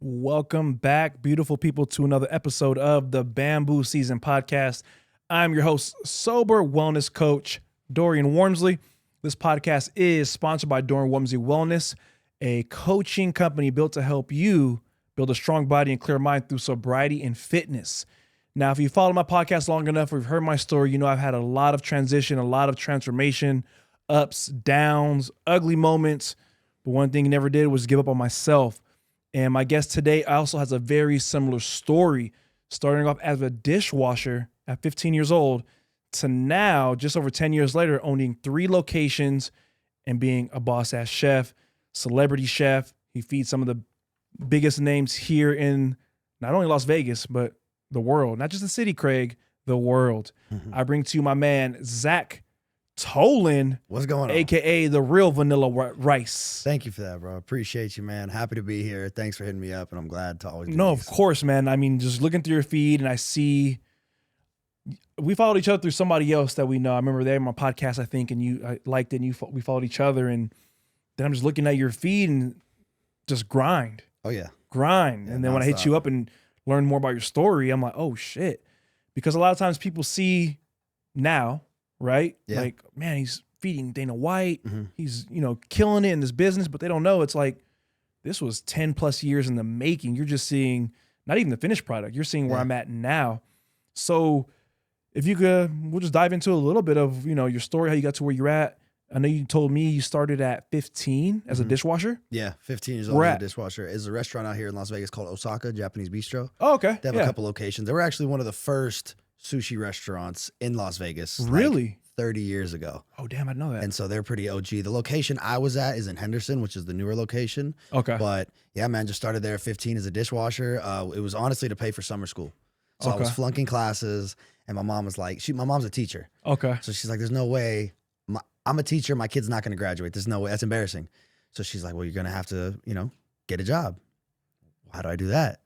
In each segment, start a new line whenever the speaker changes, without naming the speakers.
Welcome back, beautiful people, to another episode of the Bamboo Season Podcast. I'm your host, sober wellness coach, Dorian Wormsley. This podcast is sponsored by Dorian Wormsley Wellness, a coaching company built to help you build a strong body and clear mind through sobriety and fitness. Now, if you follow my podcast long enough or you've heard my story, you know I've had a lot of transition, a lot of transformation, ups, downs, ugly moments. But one thing I never did was give up on myself. And my guest today also has a very similar story, starting off as a dishwasher at 15 years old to now, just over 10 years later, owning 3 locations and being a boss-ass chef, celebrity chef. He feeds some of the biggest names here in not only Las Vegas, but the world. Not just the city, Craig, the world. Mm-hmm. I bring to you my man, Zach Tolan.
What's going on?
AKA the real vanilla rice.
Thank you for that, bro. Appreciate you, man. Happy to be here. Thanks for hitting me up, and I'm glad to always do
No,
these.
Of course, man. I mean, just looking through your feed, and I see we followed each other through somebody else that we know. I remember they were on my podcast, I think, and I liked it, and we followed each other, and then I'm just looking at your feed and just grind.
Oh, yeah.
Grind.
Yeah,
and then when I hit you up and learn more about your story, I'm like, oh, shit. Because a lot of times people see now, right?
Yeah.
Like, man, he's feeding Dana White. Mm-hmm. He's, killing it in this business, but they don't know. It's like, this was 10 plus years in the making. You're just seeing not even the finished product. You're seeing where I'm at now. So if you could, we'll just dive into a little bit of, your story, how you got to where you're at. I know you told me you started at 15 as a dishwasher.
Yeah, 15 years old as a dishwasher. There's a restaurant out here in Las Vegas called Osaka, Japanese bistro.
Oh, okay.
They have a couple locations. They were actually one of the first sushi restaurants in Las Vegas.
Really?
Like 30 years ago.
Oh, damn, I didn't know that.
And so they're pretty OG. The location I was at is in Henderson, which is the newer location.
Okay.
But yeah, man, just started there at 15 as a dishwasher. It was honestly to pay for summer school. So I was flunking classes, and my mom was like, my mom's a teacher.
Okay.
So she's like, there's no way. I'm a teacher. My kid's not going to graduate. There's no way. That's embarrassing. So she's like, well, you're going to have to, get a job. How do I do that?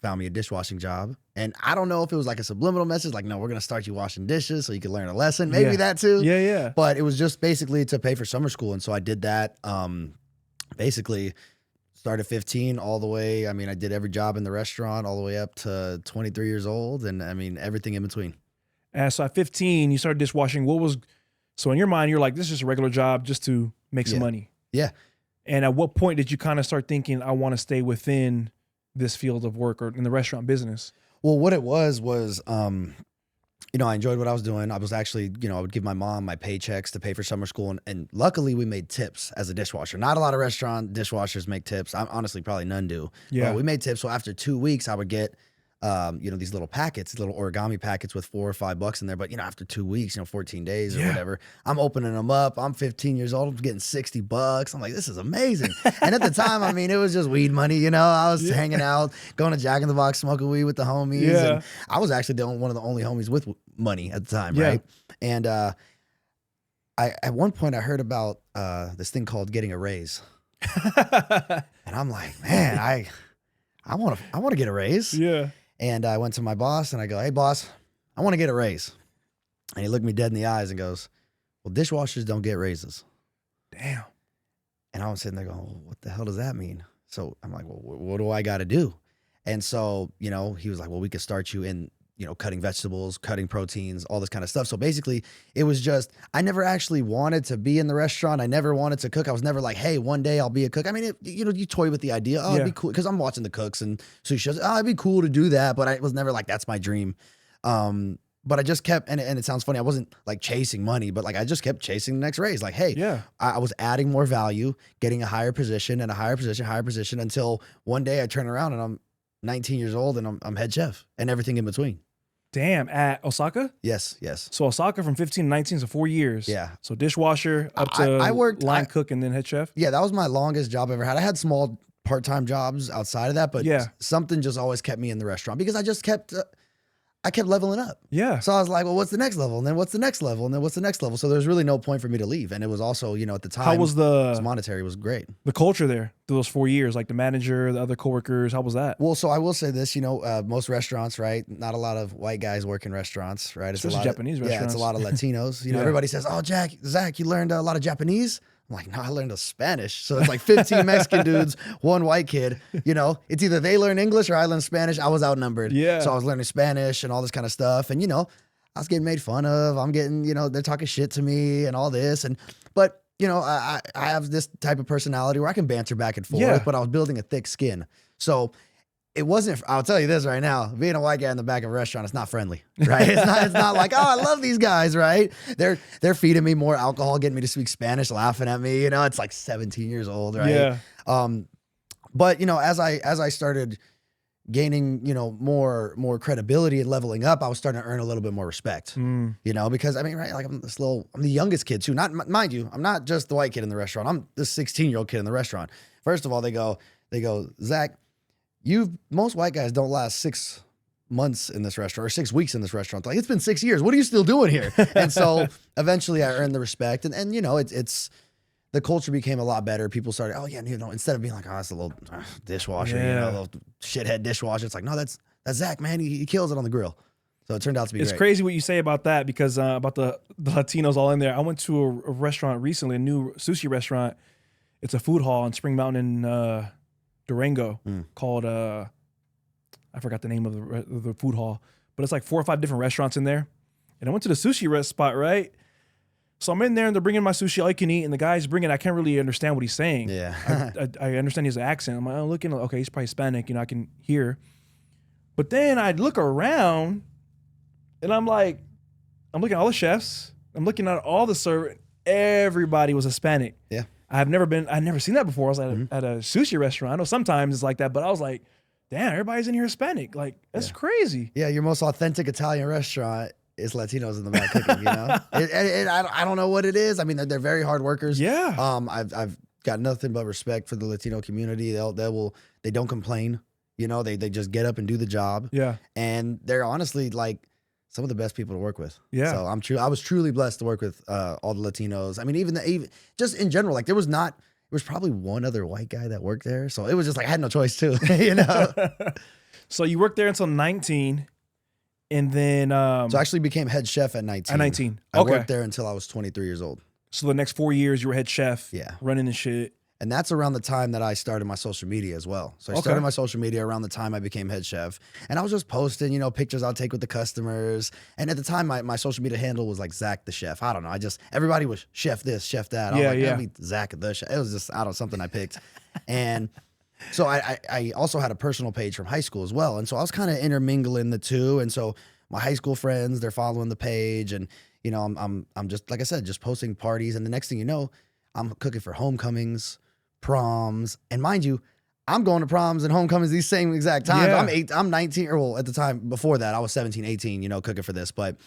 Found me a dishwashing job. And I don't know if it was like a subliminal message, like, no, we're going to start you washing dishes so you can learn a lesson. Maybe that too.
Yeah.
But it was just basically to pay for summer school. And so I did that. Basically started 15 all the way. I mean, I did every job in the restaurant all the way up to 23 years old. And I mean, everything in between.
So at 15, you started dishwashing. So in your mind, you're like, this is just a regular job just to make some money.
Yeah.
And at what point did you kind of start thinking, I want to stay within this field of work or in the restaurant business?
Well, what it was, I enjoyed what I was doing. I was actually, I would give my mom my paychecks to pay for summer school. And luckily we made tips as a dishwasher. Not a lot of restaurant dishwashers make tips. Honestly, probably none do.
Yeah.
But we made tips. So after 2 weeks, I would get, these little packets, little origami packets with $4 or $5 in there. But, after 2 weeks, 14 days or whatever, I'm opening them up. I'm 15 years old. I'm getting $60. I'm like, this is amazing. And at the time, I mean, it was just weed money. I was hanging out, going to Jack in the Box, smoking weed with the homies.
Yeah.
And I was actually one of the only homies with money at the time. Right. And, at one point I heard about, this thing called getting a raise. And I'm like, man, I want to get a raise.
Yeah.
And I went to my boss and I go, hey, boss, I want to get a raise. And he looked me dead in the eyes and goes, well, dishwashers don't get raises.
Damn.
And I was sitting there going, well, what the hell does that mean? So I'm like, well, what do I got to do? And so, he was like, well, we could start you in, cutting vegetables, cutting proteins, all this kind of stuff. So basically it was just, I never actually wanted to be in the restaurant. I never wanted to cook. I was never like, hey, one day I'll be a cook. I mean, you toy with the idea. Oh, it'd be cool. Cause I'm watching the cooks and sushi shows. Oh, it'd be cool to do that. But I was never like, that's my dream. But I just kept, and it sounds funny, I wasn't like chasing money, but like I just kept chasing the next raise. Like, hey, I was adding more value, getting a higher position and a higher position until one day I turn around and I'm 19 years old and I'm head chef and everything in between.
Damn. At Osaka?
Yes.
So Osaka from 15 to 19, so 4 years.
Yeah.
So dishwasher up to
I worked
line cook and then head chef?
Yeah, that was my longest job I ever had. I had small part-time jobs outside of that, but something just always kept me in the restaurant because I just kept leveling up.
Yeah.
So I was like, well, what's the next level? And then what's the next level? And then what's the next level? So there's really no point for me to leave. And it was also, at the time,
how was
monetary was great.
The culture there through those 4 years, like the manager, the other coworkers, how was that?
Well, so I will say this, most restaurants, right? Not a lot of white guys work in restaurants, right?
Especially Japanese restaurants.
Yeah, it's a lot of Latinos. Everybody says, oh, Zach, you learned a lot of Japanese? I'm like, no, I learned Spanish. So it's like 15 Mexican dudes, one white kid. You know, it's either they learn English or I learn Spanish. I was outnumbered.
Yeah.
So I was learning Spanish and all this kind of stuff. And, you know, I was getting made fun of. I'm getting, you know, they're talking shit to me and all this. But, you know, I have this type of personality where I can banter back and forth, but I was building a thick skin. So it wasn't, I'll tell you this right now, being a white guy in the back of a restaurant, it's not friendly, right? It's not like, oh, I love these guys, right? They're feeding me more alcohol, getting me to speak Spanish, laughing at me, you know, it's like 17 years old, right?
Yeah.
But, you know, as I started gaining, you know, more credibility and leveling up, I was starting to earn a little bit more respect, you know, because I mean, right, like I'm the youngest kid too, not, mind you, I'm not just the white kid in the restaurant. I'm the 16-year-old kid in the restaurant. First of all, they go, Zach, most white guys don't last 6 months in this restaurant or 6 weeks in this restaurant. Like, it's been 6 years. What are you still doing here? And so eventually I earned the respect and you know, it's the culture became a lot better. People started, oh yeah, you know, instead of being like, oh, that's a little dishwasher, you know, little shithead dishwasher. It's like, no, that's Zach, man. He kills it on the grill. So it turned out to be
It's
great.
crazy what you say about that because about the Latinos all in there. I went to a restaurant recently, a new sushi restaurant. It's a food hall in Spring Mountain in Durango called, I forgot the name of the food hall, but it's like 4 or 5 different restaurants in there. And I went to the sushi spot, right? So I'm in there and they're bringing my sushi all you can eat, and the guy's bringing, I can't really understand what he's saying.
Yeah.
I understand his accent. I'm like, oh, looking, okay, he's probably Hispanic, you know, I can hear. But then I'd look around and I'm like, I'm looking at all the chefs, I'm looking at all the servers, everybody was Hispanic.
Yeah.
I'd never seen that before. I was at a sushi restaurant. I know sometimes it's like that, but I was like, damn, everybody's in here Hispanic. Like, that's crazy.
Yeah, your most authentic Italian restaurant is Latinos in the back cooking, you know? I don't know what it is. I mean, they're very hard workers.
Yeah.
I've got nothing but respect for the Latino community. They don't complain. You know, they just get up and do the job.
Yeah.
And they're honestly like some of the best people to work with.
Yeah.
So I was truly blessed to work with all the Latinos. I mean, even just in general, like there was probably one other white guy that worked there. So it was just like I had no choice too, you know.
So you worked there until 19, and then
So I actually became head chef at 19.
At 19.
I
Okay.
worked there until I was 23 years old.
So the next 4 years you were head chef.
Yeah.
Running the shit.
And that's around the time that I started my social media as well. So I started my social media around the time I became head chef. And I was just posting, you know, pictures I'll take with the customers. And at the time, my social media handle was like Zach the Chef. I don't know. Everybody was chef this, chef that. I was like, let me Zach the Chef. It was just, I don't know, something I picked. And so I also had a personal page from high school as well. And so I was kind of intermingling the two. And so my high school friends, they're following the page. And, you know, I'm just, like I said, just posting parties. And the next thing you know, I'm cooking for homecomings, proms, and mind you, I'm going to proms and homecomings these same exact times.
Yeah.
I'm 19, or well, at the time before that, I was 17, 18, you know, cooking for this. But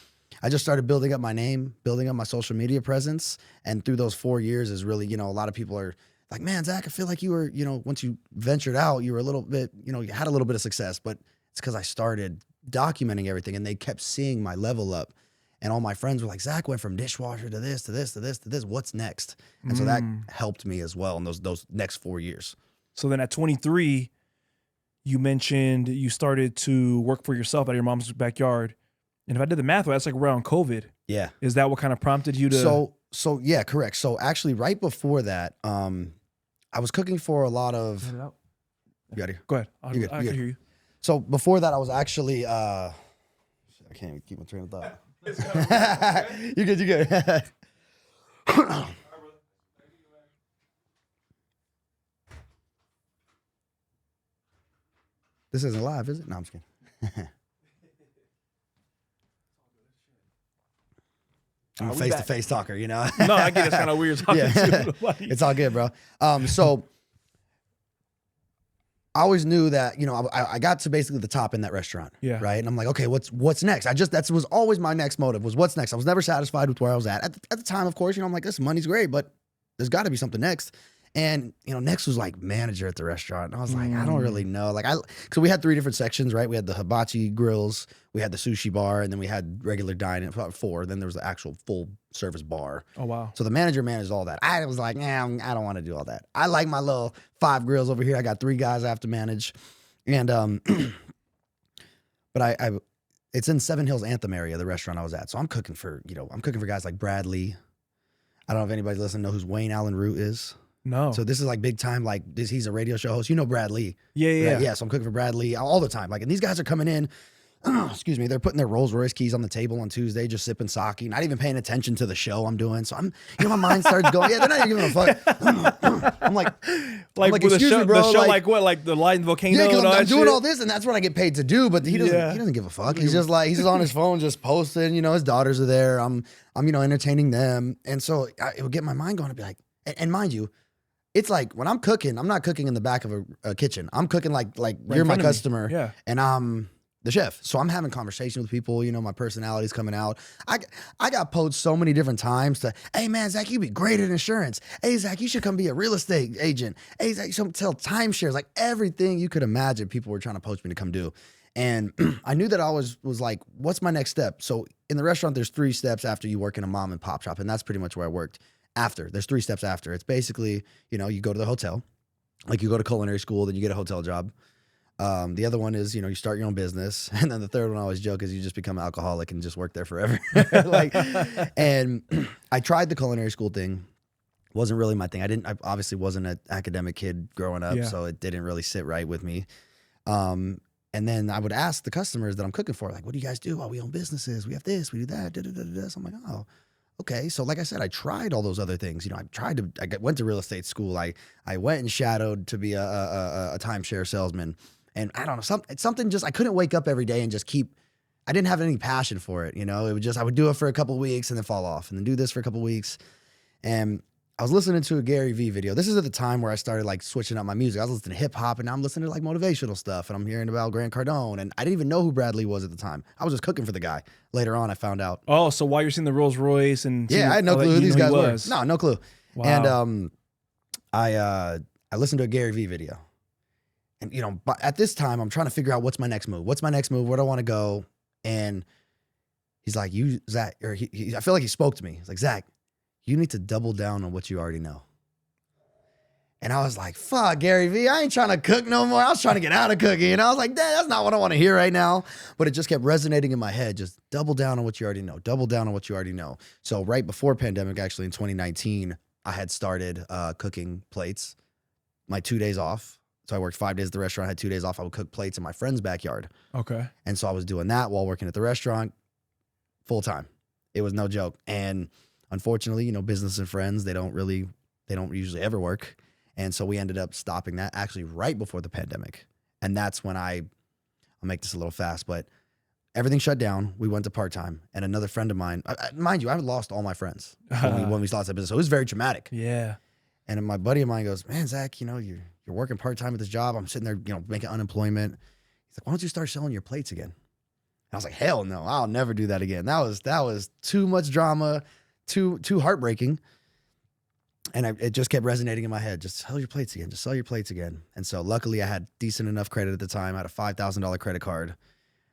I just started building up my name, building up my social media presence. And through those 4 years is really, you know, a lot of people are like, man, Zach, I feel like you were, you know, once you ventured out, you were a little bit, you know, you had a little bit of success, but it's because I started documenting everything and they kept seeing my level up. And all my friends were like, Zach went from dishwasher to this, to this, to this, to this. What's next? And so that helped me as well in those next 4 years.
So then at 23, you mentioned you started to work for yourself out of your mom's backyard. And if I did the math right, that's like around COVID.
Yeah.
Is that what kind of prompted you to?
So yeah, correct. So actually right before that, I was cooking for a lot of, you got here.
Go ahead.
You're good,
I can hear you.
So before that, I was actually, I can't even keep my train of thought. You're good. This isn't live, is it? No, I'm just kidding. I'm a face-to-face talker, you know?
No, I get it's kind of weird talking to you.
It's all good, bro. So I always knew that, you know, I got to basically the top in that restaurant.
Yeah.
Right. And I'm like, okay, what's next? That was always my next motive was what's next. I was never satisfied with where I was at the time, of course, you know, I'm like, this money's great, but there's got to be something next. And, you know, next was like manager at the restaurant. And I was like, I don't really know. Like so we had 3 different sections, right? We had the hibachi grills, we had the sushi bar, and then we had regular dining, about 4. Then there was the actual full service bar.
Oh, wow.
So the manager managed all that. I was like, I don't want to do all that. I like my little 5 grills over here. I got 3 guys I have to manage. And, but it's in Seven Hills Anthem area, the restaurant I was at. So I'm cooking for guys like Bradley. I don't know if anybody listening knows who Wayne Allen Root is.
No.
So this is like big time, like he's a radio show host. You know Brad Lee.
Yeah.
Right? Yeah, so I'm cooking for Brad Lee all the time. Like, and these guys are coming in, excuse me, they're putting their Rolls Royce keys on the table on Tuesday, just sipping sake, not even paying attention to the show I'm doing. So my mind starts going, yeah, they're not even giving a fuck. I'm like
excuse me, bro. The show like what? Like the Light and Volcano?
Yeah,
and all
I'm
that
doing
shit?
all this, and that's what I get paid to do. But he doesn't give a fuck. He's just on his phone, just posting. His daughters are there. I'm entertaining them, and so it would get my mind going to be like, and mind you, it's like when I'm cooking, I'm not cooking in the back of a kitchen. I'm cooking like you're my customer, and I'm the chef. So I'm having conversation with people. My personality's coming out. I got poached so many different times to, hey man, Zach, you'd be great at insurance. Hey Zach, you should come be a real estate agent. Hey Zach, you should sell timeshares. Like everything you could imagine, people were trying to poach me to come do. And I knew that I was like, what's my next step? So in the restaurant, there's 3 steps after you work in a mom and pop shop, and that's pretty much where I worked. After, there's 3 steps after. It's basically, you go to the hotel, like you go to culinary school, then you get a hotel job. The other one is, you start your own business. And then the third one I always joke is you just become an alcoholic and just work there forever. And I tried the culinary school thing. Wasn't really my thing. I obviously wasn't an academic kid growing up, so it didn't really sit right with me. And then I would ask the customers that I'm cooking for, like, what do you guys do? Oh, we own businesses. We have this, we do that. So I'm like, oh. Okay, so like I said, I tried all those other things. I went to real estate school. I went and shadowed to be a timeshare salesman. And I don't know, something just, I couldn't wake up every day and just I didn't have any passion for it. It would just, I would do it for a couple of weeks and then fall off and then do this for a couple of weeks. And I was listening to a Gary Vee video. This is at the time where I started like switching up my music. I was listening to hip hop, and now I'm listening to like motivational stuff, and I'm hearing about Grant Cardone, and I didn't even know who Brad Lee was at the time. I was just cooking for the guy. Later on, I found out.
Oh, so while you're seeing the Rolls Royce and
I had no clue who these guys were. No clue.
Wow.
And I listened to a Gary Vee video, and but at this time I'm trying to figure out what's my next move. What's my next move? Where do I want to go? And he's like, "You, Zach," or I feel like he spoke to me. He's like, "Zach, you need to double down on what you already know." And I was like, fuck, Gary Vee, I ain't trying to cook no more. I was trying to get out of cooking. I was like, that's not what I want to hear right now. But it just kept resonating in my head. Just double down on what you already know. Double down on what you already know. So right before pandemic, actually in 2019, I had started cooking plates. My 2 days off. So I worked 5 days at the restaurant. I had 2 days off. I would cook plates in my friend's backyard.
Okay.
And so I was doing that while working at the restaurant full time. It was no joke. And unfortunately, business and friends, they don't usually ever work. And so we ended up stopping that actually right before the pandemic. And that's when I'll make this a little fast, but everything shut down. We went to part-time, and another friend of mine, mind you, I lost all my friends when we lost that business. So it was very traumatic.
Yeah.
And my buddy of mine goes, man, Zach, you're working part-time at this job. I'm sitting there, making unemployment. He's like, why don't you start selling your plates again? And I was like, hell no, I'll never do that again. That was too much drama, too heartbreaking. And it just kept resonating in my head. Just sell your plates again. Just sell your plates again. And so luckily I had decent enough credit at the time. I had a $5,000 credit card.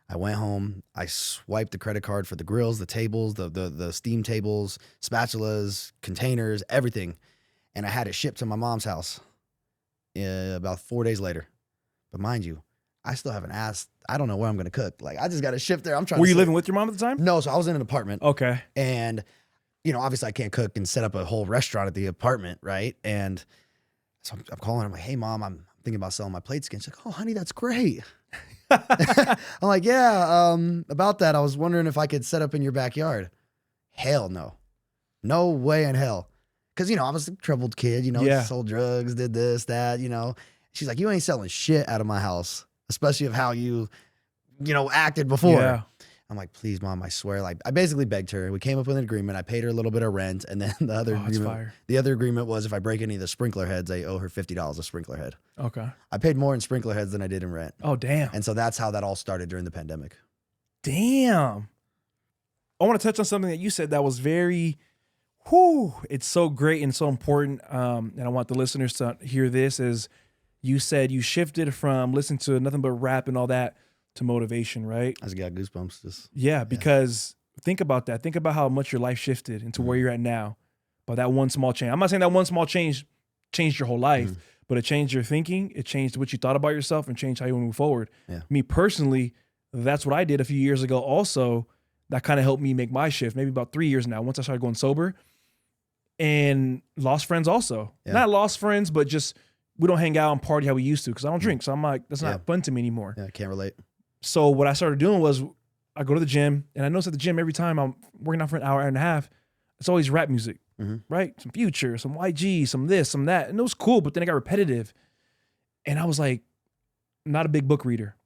I went home. I swiped the credit card for the grills, the tables, the steam tables, spatulas, containers, everything. And I had it shipped to my mom's house about 4 days later. But mind you, I still haven't asked. I don't know where I'm going to cook. Like, I just got it shipped there.
Were you living with your mom at the time?
No, so I was in an apartment.
Okay.
And obviously I can't cook and set up a whole restaurant at the apartment, right? And so I'm calling her. I'm like, hey, Mom, I'm thinking about selling my plates again. She's like, oh, honey, that's great. I'm like, yeah, about that. I was wondering if I could set up in your backyard. Hell no. No way in hell. Because, I was a troubled kid, sold drugs, did this, that, She's like, you ain't selling shit out of my house, especially of how you, acted before.
Yeah.
I'm like, please, Mom, I swear. Like, I basically begged her. We came up with an agreement. I paid her a little bit of rent, and then the other agreement was if I break any of the sprinkler heads, I owe her $50 a sprinkler head.
Okay.
I paid more in sprinkler heads than I did in rent.
Oh, damn.
And so that's how that all started during the pandemic.
Damn. I want to touch on something that you said that was very, it's so great and so important. And I want the listeners to hear this. Is you said you shifted from listening to nothing but rap and all that to motivation, right?
I just got goosebumps.
Because think about that. Think about how much your life shifted into where you're at now by that one small change. I'm not saying that one small change changed your whole life, but it changed your thinking. It changed what you thought about yourself and changed how you move forward.
Yeah.
Me personally, that's what I did a few years ago also. That kind of helped me make my shift, maybe about 3 years now. Once I started going sober, and lost friends also.
Yeah.
Not lost friends, but just we don't hang out and party how we used to because I don't drink. So I'm like, that's
Yeah.
not fun to me anymore.
Yeah, I can't relate.
So what I started doing was I go to the gym, and I notice at the gym every time I'm working out for an hour and a half, it's always rap music, right? Some Future, some YG, some this, some that. And it was cool, but then it got repetitive. And I was like, not a big book reader.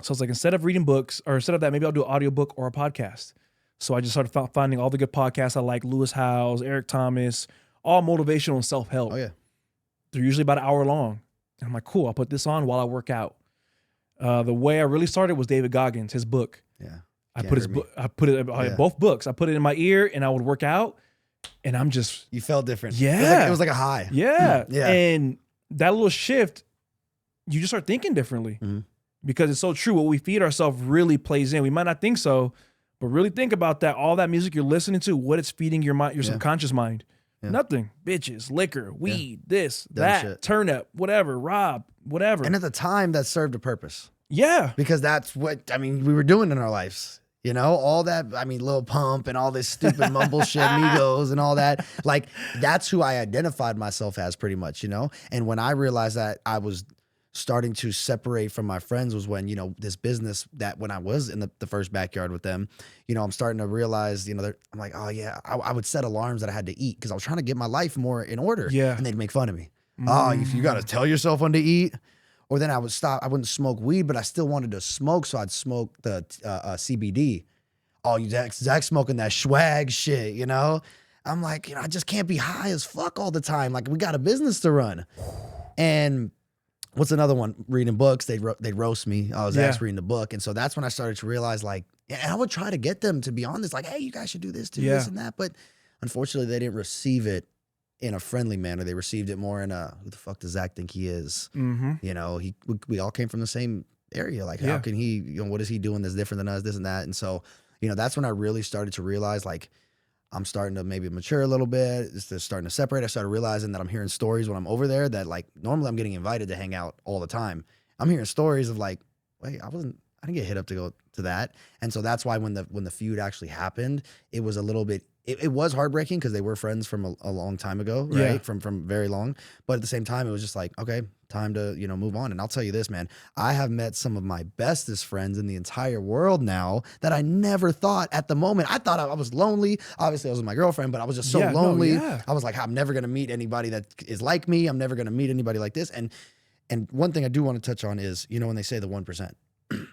So I was like, instead of reading books, or instead of that, maybe I'll do an audiobook or a podcast. So I just started finding all the good podcasts I like, Lewis Howes, Eric Thomas, all motivational and self-help.
Oh, yeah.
They're usually about an hour long. And I'm like, cool, I'll put this on while I work out. The way I really started was David Goggins, his book.
Yeah.
I put it both books. I put it in my ear and I would work out, and I'm just
You felt different.
Yeah.
It was like a high.
yeah.
Yeah.
And that little shift, you just start thinking differently because it's so true. What we feed ourselves really plays in. We might not think so, but really think about that. All that music you're listening to, what it's feeding your mind, your subconscious mind.
Yeah.
Nothing. Bitches, liquor, weed, this,
Dumb
that,
shit.
turn up, whatever, rob, whatever.
And at the time, that served a purpose
yeah.
because that's what, I mean, we were doing in our lives. You know, all that, I mean, Lil Pump and all this stupid mumble shit, Migos and all that. Like, that's who I identified myself as pretty much, you know? And when I realized that I was starting to separate from my friends was when, you know, this business that when I was in the first backyard with them, you know, I'm starting to realize, you know, I'm like, oh yeah, I would set alarms that I had to eat because I was trying to get my life more in order.
Yeah.
And they'd make fun of me. Oh, you got to tell yourself when to eat. Or then I would stop. I wouldn't smoke weed, but I still wanted to smoke. So I'd smoke the CBD. Oh, Zach's smoking that swag shit, you know? I'm like, you know, I just can't be high as fuck all the time. Like, we got a business to run. And what's another one? Reading books. They'd roast me. I was Zach's reading the book. And so that's when I started to realize, like, and I would try to get them to be on this, like, hey, you guys should do this, do this and that. But unfortunately, they didn't receive it in a friendly manner. They received it more in a, who the fuck does Zach think he is? You know, we all came from the same area. Like, how can he, you know, what is he doing that's different than us, this and that? And so, you know, that's when I really started to realize, like, I'm starting to maybe mature a little bit. It's just starting to separate. I started realizing that I'm hearing stories when I'm over there that, like, normally I'm getting invited to hang out all the time. I'm hearing stories of like, wait, I didn't get hit up to go to that. And so that's why when the feud actually happened, it was a little bit, it was heartbreaking because they were friends from a long time ago, right?
Yeah.
From very long. But at the same time, it was just like, okay, time to, you know, move on. And I'll tell you this, man, I have met some of my bestest friends in the entire world now that I never thought at the moment. I thought I was lonely. Obviously, I was with my girlfriend, but I was just so lonely. I was like, I'm never going to meet anybody that is like me. I'm never going to meet anybody like this. And one thing I do want to touch on is, you know, when they say the 1%, the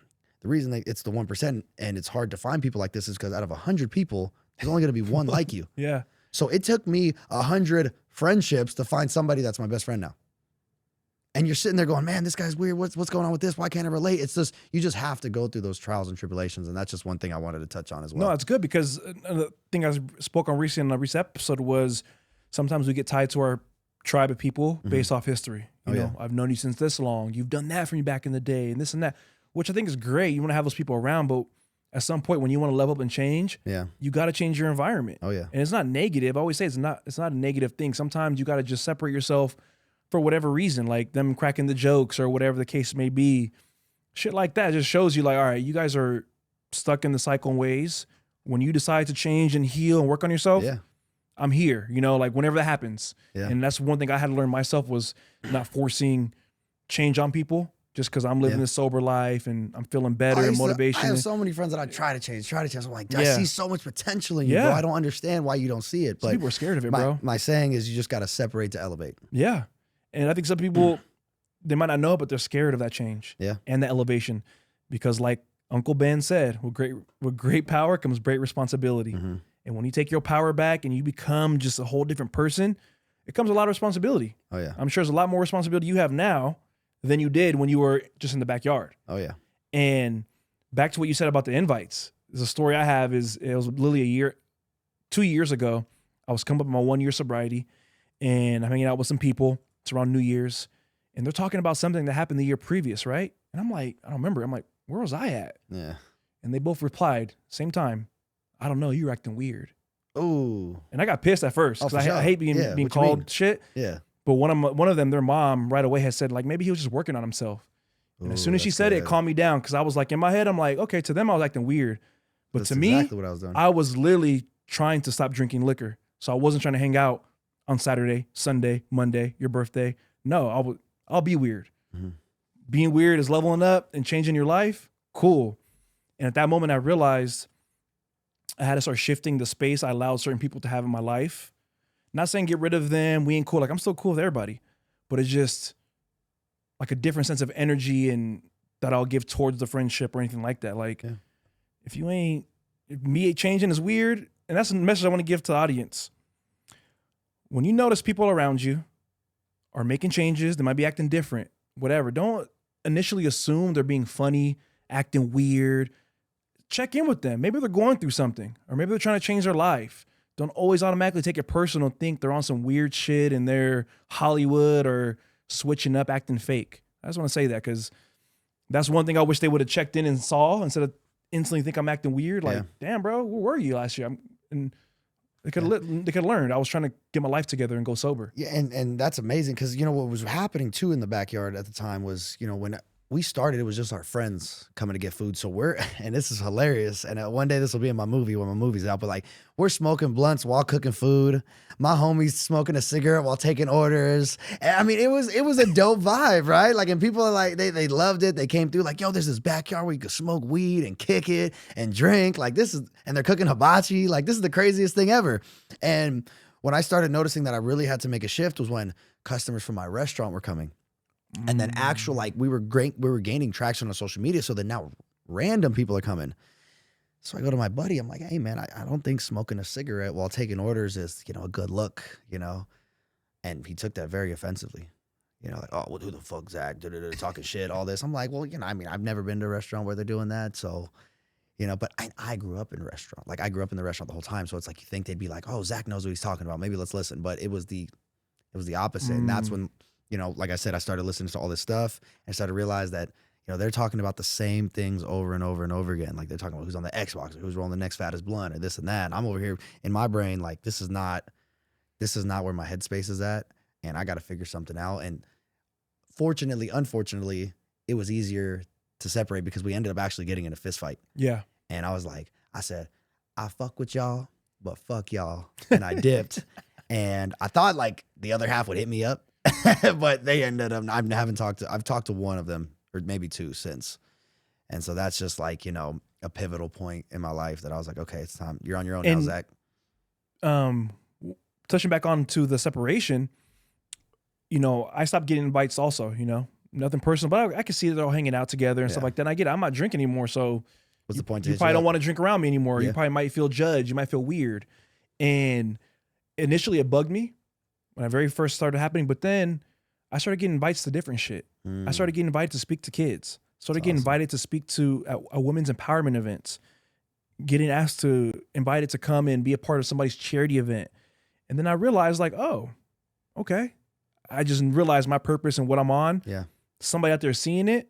reason it's the 1% and it's hard to find people like this is because out of 100 people, there's only going to be one like you.
Yeah.
So it took me 100 friendships to find somebody that's my best friend now. And you're sitting there going, man, this guy's weird. What's going on with this? Why can't I relate? It's just, you just have to go through those trials and tribulations. And that's just one thing I wanted to touch on as well.
No, it's good because the thing I spoke on recently in a recent episode was sometimes we get tied to our tribe of people based off history. You know, I've known you since this long. You've done that for me back in the day and this and that, which I think is great. You want to have those people around, but at some point when you want to level up and change, you got to change your environment.
Oh yeah.
And it's not negative. I always say it's not a negative thing. Sometimes you got to just separate yourself for whatever reason, like them cracking the jokes or whatever the case may be. Shit like that just shows you like, all right, you guys are stuck in the cycle and ways. When you decide to change and heal and work on yourself, I'm here, you know, like whenever that happens. And that's one thing I had to learn myself was not forcing change on people just because I'm living this sober life and I'm feeling better and motivation.
I have so many friends that I try to change. I'm like, I see so much potential in you, bro. I don't understand why you don't see it. But
some people are scared of it, bro.
My saying is you just got to separate to elevate.
Yeah. And I think some people, they might not know it, but they're scared of that change and the elevation because like Uncle Ben said, with great power comes great responsibility. And when you take your power back and you become just a whole different person, it comes a lot of responsibility.
Oh yeah.
I'm sure there's a lot more responsibility you have now than you did when you were just in the backyard.
Oh yeah.
And back to what you said about the invites. There's a story I have is it was literally 2 years ago. I was coming up on my 1 year sobriety and I'm hanging out with some people. It's around New Year's and they're talking about something that happened the year previous, right? And I'm like, I don't remember. I'm like, where was I at?
Yeah.
And they both replied, same time, I don't know, you're acting weird.
Oh.
And I got pissed at first because I hate being called shit.
Yeah.
But one of them, their mom right away had said like, maybe he was just working on himself. And as soon as she said it calmed me down because I was like, in my head, I'm like, okay, to them I was acting weird. But
That's
to me,
exactly what I was doing.
I was literally trying to stop drinking liquor. So I wasn't trying to hang out on Saturday, Sunday, Monday, your birthday. No, I'll be weird.
Mhm.
Being weird is leveling up and changing your life. Cool. And at that moment, I realized I had to start shifting the space I allowed certain people to have in my life. Not saying get rid of them. We ain't cool. Like, I'm still cool with everybody. But it's just like a different sense of energy and that I'll give towards the friendship or anything like that. Like, if me changing is weird, and that's a message I want to give to the audience. When you notice people around you are making changes, they might be acting different, whatever. Don't initially assume they're being funny, acting weird. Check in with them. Maybe they're going through something, or maybe they're trying to change their life. Don't always automatically take it personal and think they're on some weird shit and they're Hollywood or switching up, acting fake. I just want to say that because that's one thing I wish they would have checked in and saw instead of instantly think I'm acting weird. Like, damn, bro, where were you last year? And they could have learned. I was trying to get my life together and go sober.
Yeah, and that's amazing because, what was happening too in the backyard at the time was, when we started, it was just our friends coming to get food. So and this is hilarious. And one day this will be in my movie when my movie's out, but like we're smoking blunts while cooking food. My homie's smoking a cigarette while taking orders. And I mean, it was a dope vibe, right? Like, and people are like, they loved it. They came through like, yo, there's this backyard where you can smoke weed and kick it and drink. Like and they're cooking hibachi. Like, this is the craziest thing ever. And when I started noticing that I really had to make a shift was when customers from my restaurant were coming. And then we were gaining traction on social media. So then now random people are coming. So I go to my buddy. I'm like, hey man, I don't think smoking a cigarette while taking orders is, a good look, And he took that very offensively. Like, oh, well, who the fuck, Zach? Talking shit, all this. I'm like, well, I've never been to a restaurant where they're doing that. So, but I grew up in a restaurant. Like, I grew up in the restaurant the whole time. So it's like, you think they'd be like, oh, Zach knows what he's talking about. Maybe let's listen. But it was the opposite. And that's when, like I said, I started listening to all this stuff and started to realize that, they're talking about the same things over and over and over again. Like, they're talking about who's on the Xbox or who's rolling the next fattest blunt or this and that. And I'm over here in my brain, like, this is not where my headspace is at. And I got to figure something out. And unfortunately, it was easier to separate because we ended up actually getting in a fist fight.
Yeah.
And I said, I fuck with y'all, but fuck y'all. And I dipped. And I thought like the other half would hit me up, but they ended up, I've talked to one of them or maybe two since. And so that's just like, a pivotal point in my life that I was like, okay, it's time. You're on your own now, Zach.
Touching back on to the separation, I stopped getting invites also, nothing personal, but I could see that they're all hanging out together and stuff like that. And I get it. I'm not drinking anymore. So
what's the point?
You probably don't want to drink around me anymore. Yeah. You probably might feel judged. You might feel weird. And initially it bugged me when I very first started happening, but then I started getting invites to different shit. I started getting invited to speak to kids. Started getting invited to speak to a women's empowerment events. Getting invited to come and be a part of somebody's charity event. And then I realized like, oh, okay. I just realized my purpose and what I'm on.
Yeah.
Somebody out there seeing it,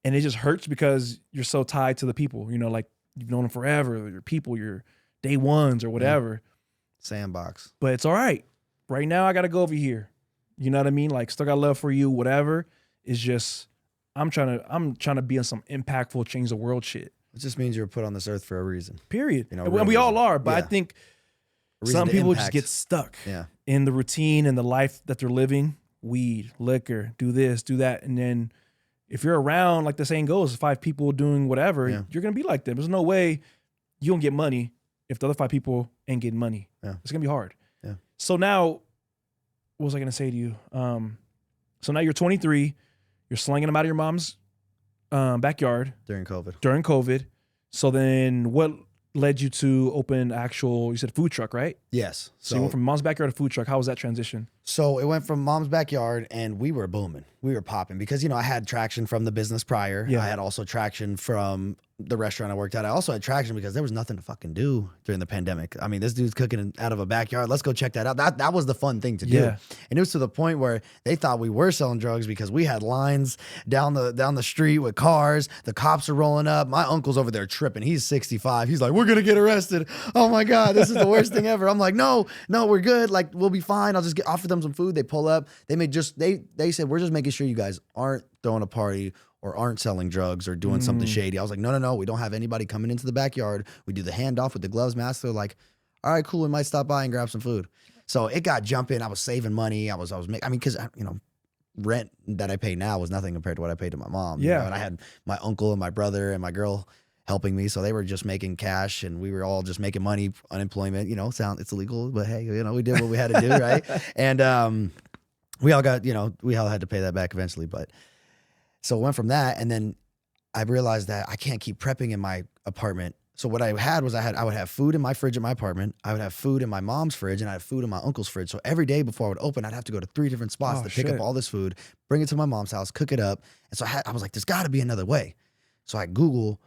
and it just hurts because you're so tied to the people, like you've known them forever, your people, your day ones or whatever.
Sandbox.
But it's all right. Right now I got to go over here. You know what I mean? Like, still got love for you, whatever. It's just, I'm trying to be on some impactful, change the world shit.
It just means you're put on this earth for a reason.
Period. And we all are, but I think some people just get stuck in the routine and the life that they're living. Weed, liquor, do this, do that. And then if you're around, like the saying goes, 5 people doing whatever, you're going to be like them. There's no way you don't get money if the other 5 people ain't getting money.
Yeah.
It's going to be hard.
Yeah.
So now, what was I going to say to you? So now you're 23. You're slinging them out of your mom's backyard.
During
COVID. So then what led you to open you said food truck, right?
Yes.
So you went from mom's backyard to food truck. How was that transition?
So it went from mom's backyard and we were booming. We were popping because, I had traction from the business prior. Yeah. I had also traction from the restaurant I worked at. I also had traction because there was nothing to fucking do during the pandemic. I mean, this dude's cooking out of a backyard. Let's go check that out. That was the fun thing to do.
Yeah.
And it was to the point where they thought we were selling drugs because we had lines down the street with cars. The cops are rolling up. My uncle's over there tripping. He's 65. He's like, we're going to get arrested. Oh my God, this is the worst thing ever. I'm like, no, we're good. Like, we'll be fine. I'll just offer them some food. They pull up. They said, we're just making sure you guys aren't throwing a party or aren't selling drugs or doing something shady. I was like, no, we don't have anybody coming into the backyard. We do the handoff with the gloves, mask. They're like, All right, cool. We might stop by and grab some food. So it got jumping. I was saving money. I was making, I mean, because, you know, rent that I pay now was nothing compared to what I paid to my mom.
Yeah.
You know? And I had my uncle and my brother and my girl helping me. So they were just making cash and we were all just making money, unemployment, you know, it's illegal, but hey, you know, we did what we had to do. Right. And we all got, you know, we all had to pay that back eventually. But so it went from that. And then I realized that I can't keep prepping in my apartment. So what I had was I would have food in my fridge in my apartment. I would have food in my mom's fridge and I had food in my uncle's fridge. So every day before I would open, I'd have to go to 3 different spots to pick up all this food, bring it to my mom's house, cook it up. And so I was like, there's got to be another way. So I Google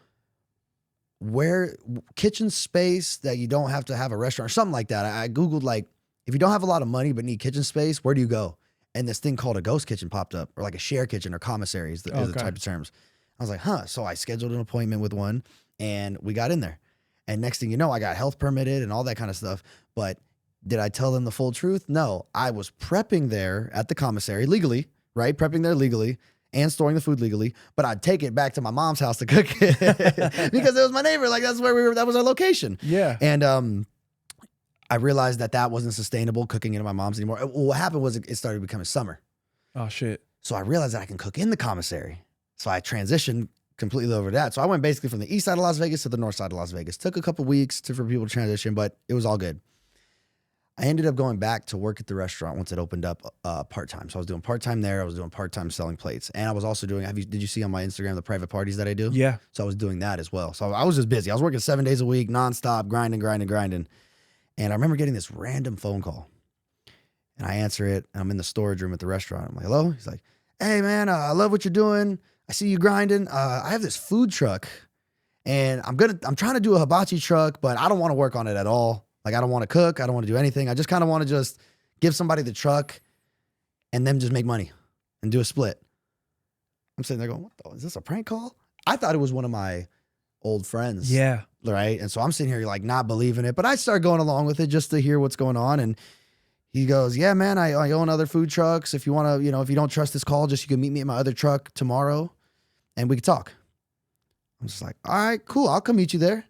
where kitchen space that you don't have to have a restaurant or something like that. I Googled like, if you don't have a lot of money but need kitchen space, where do you go? And this thing called a ghost kitchen popped up, or like a share kitchen or commissary is the type of terms. I was like, huh. So I scheduled an appointment with one and we got in there. And next thing you know, I got health permitted and all that kind of stuff. But did I tell them the full truth? No. I was prepping there at the commissary legally, right? Prepping there legally and storing the food legally. But I'd take it back to my mom's house to cook it because it was my neighbor. Like that's where we were. That was our location.
Yeah.
And I realized that wasn't sustainable cooking it at my mom's anymore. What happened was it started becoming summer.
Oh, shit.
So I realized that I can cook in the commissary. So I transitioned completely over to that. So I went basically from the east side of Las Vegas to the north side of Las Vegas. Took a couple weeks for people to transition, but it was all good. I ended up going back to work at the restaurant once it opened up part-time. So I was doing part-time there. I was doing part-time selling plates. And I was also doing, did you see on my Instagram the private parties that I do?
Yeah.
So I was doing that as well. So I was just busy. I was working 7 days a week, nonstop, grinding. And I remember getting this random phone call. And I answer it, and I'm in the storage room at the restaurant. I'm like, hello? He's like, hey, man, I love what you're doing. I see you grinding. I have this food truck, and I'm trying to do a hibachi truck, but I don't want to work on it at all. Like, I don't want to cook. I don't want to do anything. I just kind of want to just give somebody the truck and then just make money and do a split. I'm sitting there going, what the, is this a prank call? I thought it was one of my old friends.
Yeah.
Right. And so I'm sitting here like not believing it, but I start going along with it just to hear what's going on. And he goes, yeah, man, I own other food trucks. If you want to, you know, if you don't trust this call, just you can meet me at my other truck tomorrow and we can talk. I'm just like, all right, cool. I'll come meet you there.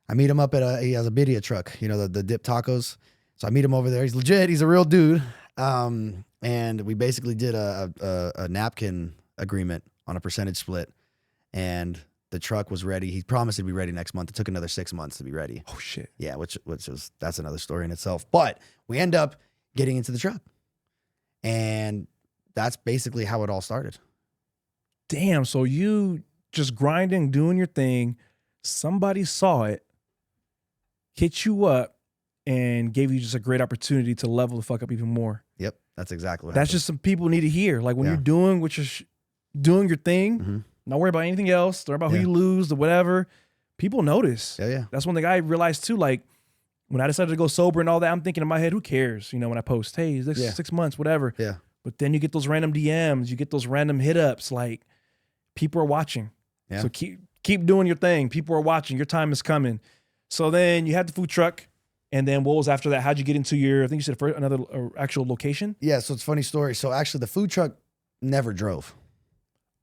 I meet him up at he has a birria truck, you know, the dip tacos. So I meet him over there. He's legit. He's a real dude. And we basically did a napkin agreement on a percentage split. And the truck was ready. He promised it'd be ready next month. It took another 6 months to be ready.
Oh, shit.
Yeah, which was, that's another story in itself. But we end up getting into the truck. And that's basically how it all started.
Damn. So you just grinding, doing your thing. Somebody saw it, hit you up, and gave you just a great opportunity to level the fuck up even more.
Yep, that's exactly what
That's
happened.
just some people need to hear. Like when you're doing what you're doing your thing, not worry about anything else, don't worry about who you lose or whatever. People notice.
Yeah.
That's one thing I realized too. Like when I decided to go sober and all that, I'm thinking in my head, who cares? You know, when I post, hey, this 6 months, whatever.
Yeah.
But then you get those random DMs, you get those random hit ups. Like people are watching.
Yeah.
So keep doing your thing. People are watching. Your time is coming. So then you had the food truck. And then what was after that? How'd you get into your, I think you said first, another actual location?
Yeah, so it's a funny story. So actually the food truck never drove.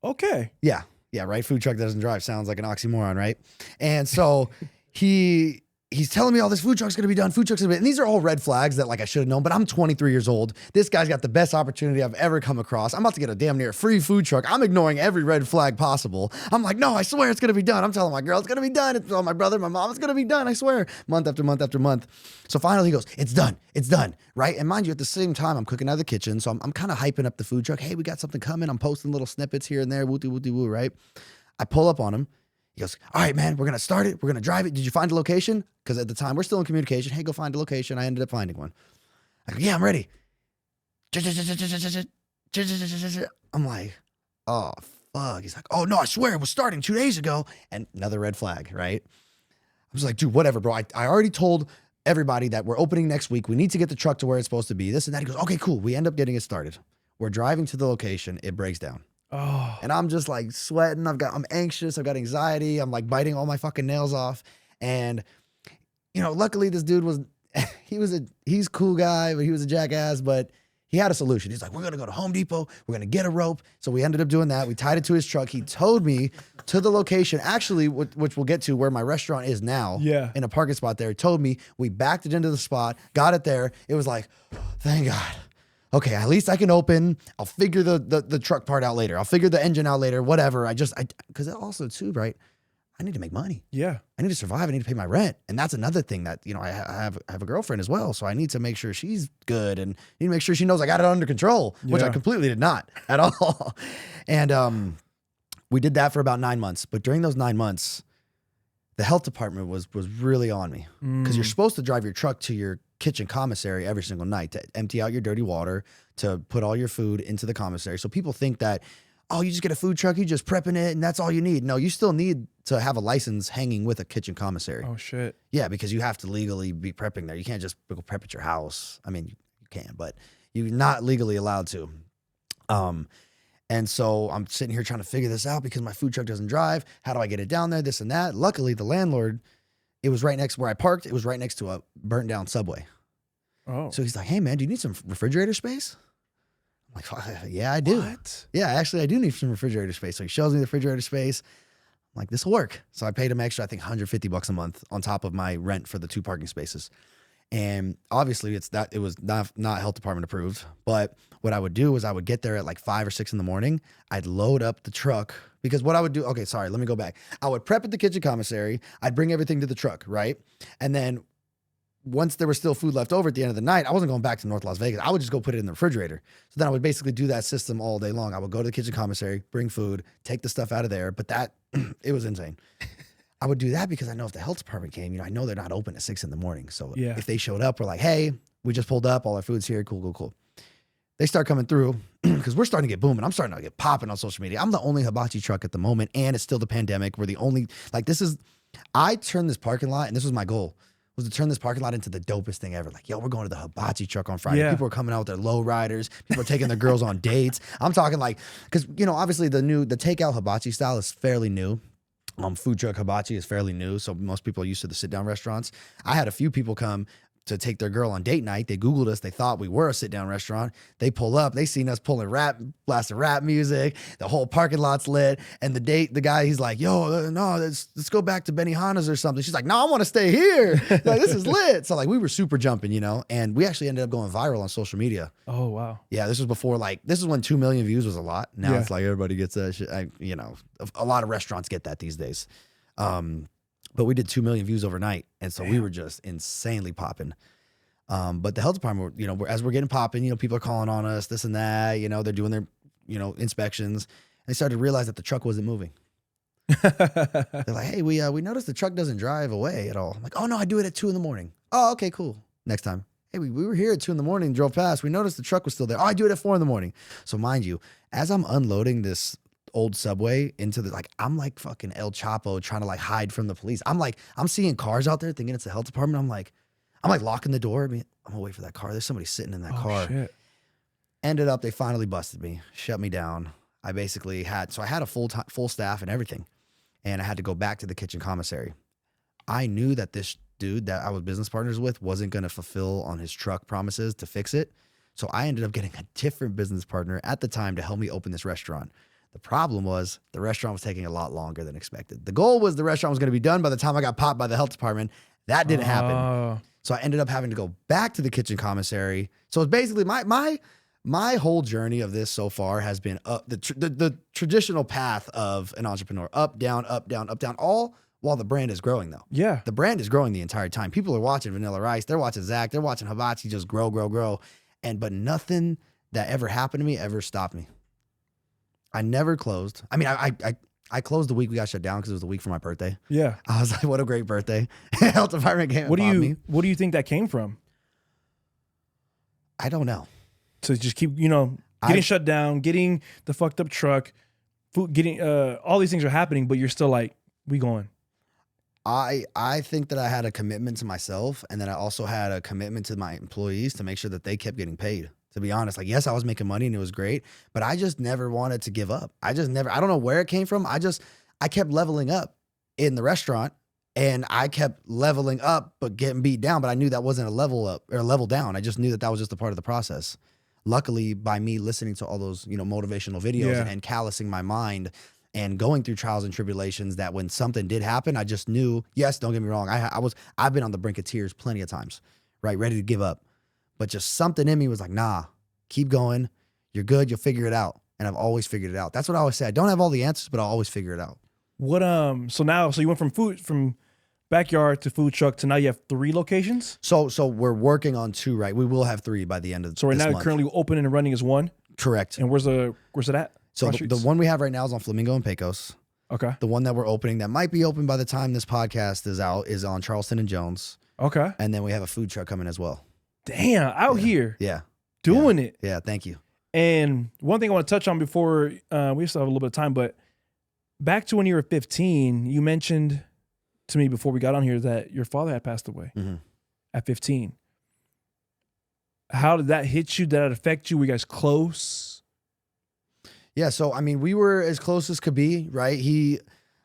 Okay.
Yeah, right? Food truck that doesn't drive sounds like an oxymoron, right? And so he's telling me all this food truck's gonna be done, food truck's gonna be, and these are all red flags that like I should have known, but I'm 23 years old. This guy's got the best opportunity I've ever come across. I'm about to get a damn near free food truck. I'm ignoring every red flag possible. I'm like, no, I swear it's gonna be done. I'm telling my girl it's gonna be done. It's telling my brother, my mom, it's gonna be done, I swear. Month after month after month. So finally he goes, it's done, right? And mind you, at the same time, I'm cooking out of the kitchen, so I'm kind of hyping up the food truck. Hey, we got something coming. I'm posting little snippets here and there, woo, right? I pull up on him. He goes, all right, man, we're going to start it. We're going to drive it. Did you find a location? Because at the time, we're still in communication. Hey, go find a location. I ended up finding one. I go, yeah, I'm ready. I'm like, oh, fuck. He's like, oh, no, I swear it was starting 2 days ago. And another red flag, right? I was like, dude, whatever, bro. I already told everybody that we're opening next week. We need to get the truck to where it's supposed to be. This and that. He goes, okay, cool. We end up getting it started. We're driving to the location. It breaks down.
Oh.
And I'm just like sweating. I'm anxious. I've got anxiety. I'm like biting all my fucking nails off. And, you know, luckily this dude was, he's a cool guy, but he was a jackass, but he had a solution. He's like, we're going to go to Home Depot. We're going to get a rope. So we ended up doing that. We tied it to his truck. He towed me to the location, actually, which we'll get to, where my restaurant is now.
Yeah.
In a parking spot there. He towed me. We backed it into the spot, got it there. It was like, thank God. Okay, at least I can open. I'll figure the truck part out later. I'll figure the engine out later, whatever. Because also too, right? I need to make money.
Yeah.
I need to survive. I need to pay my rent. And that's another thing that, I have a girlfriend as well. So I need to make sure she's good and need to make sure she knows I got it under control, which I completely did not at all. And we did that for about 9 months. But during those 9 months, the health department was really on me, because you're supposed to drive your truck to your kitchen commissary every single night to empty out your dirty water, to put all your food into the commissary. So people think that, oh, you just get a food truck, you just prepping it, and that's all you need. No, you still need to have a license hanging with a kitchen commissary.
Oh, shit.
Yeah, because you have to legally be prepping there. You can't just go prep at your house. I mean, you can, but you're not legally allowed to. And so I'm sitting here trying to figure this out because my food truck doesn't drive. How do I get it down there? This and that. Luckily, the landlord, it was right next where I parked. It was right next to a burnt down Subway.
Oh.
So he's like, hey, man, do you need some refrigerator space? I'm like, well, yeah, I do.
What?
Yeah, actually, I do need some refrigerator space. So he shows me the refrigerator space. I'm like, this will work. So I paid him extra, I think $150 a month on top of my rent for the 2 parking spaces. And obviously it was not health department approved. But what I would do is I would get there at like 5 or 6 in the morning. I'd load up the truck, because what I would do, okay, sorry, let me go back. I would prep at the kitchen commissary. I'd bring everything to the truck, right? And then once there was still food left over at the end of the night, I wasn't going back to North Las Vegas. I would just go put it in the refrigerator. So then I would basically do that system all day long. I would go to the kitchen commissary, bring food, take the stuff out of there. But that, it was insane. I would do that because I know if the health department came, I know they're not open at 6 in the morning. So if they showed up, we're like, hey, we just pulled up, all our food's here, cool. They start coming through because we're starting to get booming. I'm starting to get popping on social media. I'm the only hibachi truck at the moment, and it's still the pandemic. We're the only, I turned this parking lot, and this was my goal, was to turn this parking lot into the dopest thing ever. Like, yo, we're going to the hibachi truck on Friday. People are coming out with their low riders. People are taking their girls on dates. I'm talking like, because, obviously the takeout hibachi style is fairly new. Food truck hibachi is fairly new. So most people are used to the sit down restaurants. I had a few people come to take their girl on date night. They Googled us. They thought we were a sit down restaurant. They pull up. They seen us pulling blasting rap music. The whole parking lot's lit. And the guy, he's like, yo, no, let's go back to Benihana's or something. She's like, no, I want to stay here. Like, this is lit. So we were super jumping, and we actually ended up going viral on social media.
Oh, wow.
Yeah, this was before, this is when 2 million views was a lot. Now it's like everybody gets that shit. A lot of restaurants get that these days. But we did 2 million views overnight. And so we were just insanely popping. But the health department, as we're getting popping, people are calling on us, this and that, they're doing their, inspections. And they started to realize that the truck wasn't moving. They're like, hey, we noticed the truck doesn't drive away at all. I'm like, oh no, I do it at 2 in the morning. Oh, okay, cool. Next time. Hey, we were here at 2 in the morning, drove past. We noticed the truck was still there. Oh, I do it at 4 in the morning. So mind you, as I'm unloading this old Subway into I'm like fucking El Chapo trying to hide from the police. I'm seeing cars out there thinking it's the health department. I'm like locking the door. I'm gonna wait for that car. There's somebody sitting in that car. Shit. Ended up, they finally busted me, shut me down. I basically I had a full staff and everything. And I had to go back to the kitchen commissary. I knew that this dude that I was business partners with wasn't going to fulfill on his truck promises to fix it. So I ended up getting a different business partner at the time to help me open this restaurant. The problem was the restaurant was taking a lot longer than expected. The goal was the restaurant was going to be done by the time I got popped by the health department. That didn't happen. So I ended up having to go back to the kitchen commissary. So it's basically my whole journey of this so far has been the traditional path of an entrepreneur, up, down, up, down, up, down, all while the brand is growing though. Yeah. The brand is growing the entire time. People are watching Vanilla Rice. They're watching Zach. They're watching Hibachi just grow. But nothing that ever happened to me ever stopped me. I never closed. I mean, I closed the week we got shut down because it was the week for my birthday. Yeah. I was like, what a great birthday. Health department came and bought me.
What do you think that came from?
I don't know.
So just keep, getting shut down, getting the fucked up truck, food, getting all these things are happening, but you're still like, we going.
I think that I had a commitment to myself, and then I also had a commitment to my employees to make sure that they kept getting paid. To be honest, yes, I was making money and it was great, but I just never wanted to give up. I don't know where it came from. I kept leveling up in the restaurant, and I kept leveling up, but getting beat down. But I knew that wasn't a level up or a level down. I just knew that was just a part of the process. luckily by me listening to all those, motivational videos and callousing my mind and going through trials and tribulations, that when something did happen, I just knew, yes, don't get me wrong. I've been on the brink of tears plenty of times, right? Ready to give up. But just something in me was like, nah, keep going. You're good. You'll figure it out. And I've always figured it out. That's what I always say. I don't have all the answers, but I'll always figure it out.
So you went from backyard to food truck to now you have 3 locations?
So we're working on 2, right? We will have 3 by the end of
So right
this
now you're
month.
currently open and running as 1?
Correct.
And where's it at?
So the one we have right now is on Flamingo and Pecos.
Okay.
The one that we're opening that might be open by the time this podcast is out is on Charleston and Jones.
Okay.
And then we have a food truck coming as well.
Damn, out here.
Yeah.
Doing it.
Yeah, thank you.
And one thing I want to touch on before we still have a little bit of time, but back to when you were 15, you mentioned to me before we got on here that your father had passed away at 15. How did that hit you? Did that affect you? Were you guys close?
Yeah, so I mean, we were as close as could be, right?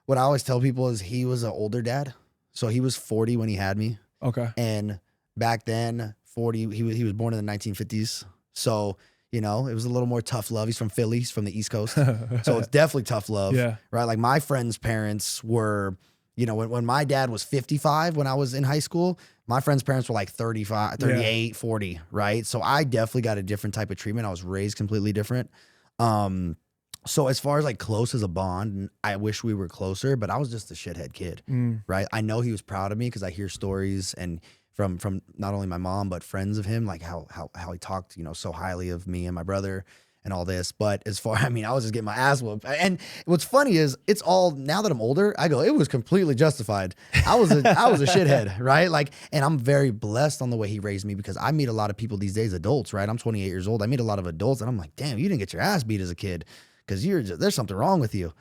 What I always tell people is he was an older dad. So he was 40 when he had me.
Okay.
And back then, 40, he was born in the 1950s. So, it was a little more tough love. He's from Philly. He's from the East Coast. So it's definitely tough love.
Yeah.
Right? Like my friends' parents were, when my dad was 55 when I was in high school, my friends' parents were like 35, 38, 40, right? So I definitely got a different type of treatment. I was raised completely different. So as far as like close as a bond, I wish we were closer, but I was just a shithead kid, right? I know he was proud of me because I hear stories and from not only my mom, but friends of him, like how he talked, so highly of me and my brother and all this. But as far, I was just getting my ass whooped. And what's funny is it's all, now that I'm older, I go, it was completely justified. I was a shithead, right? Like, and I'm very blessed on the way he raised me because I meet a lot of people these days, adults, right? I'm 28 years old. I meet a lot of adults and I'm like, damn, you didn't get your ass beat as a kid because there's something wrong with you.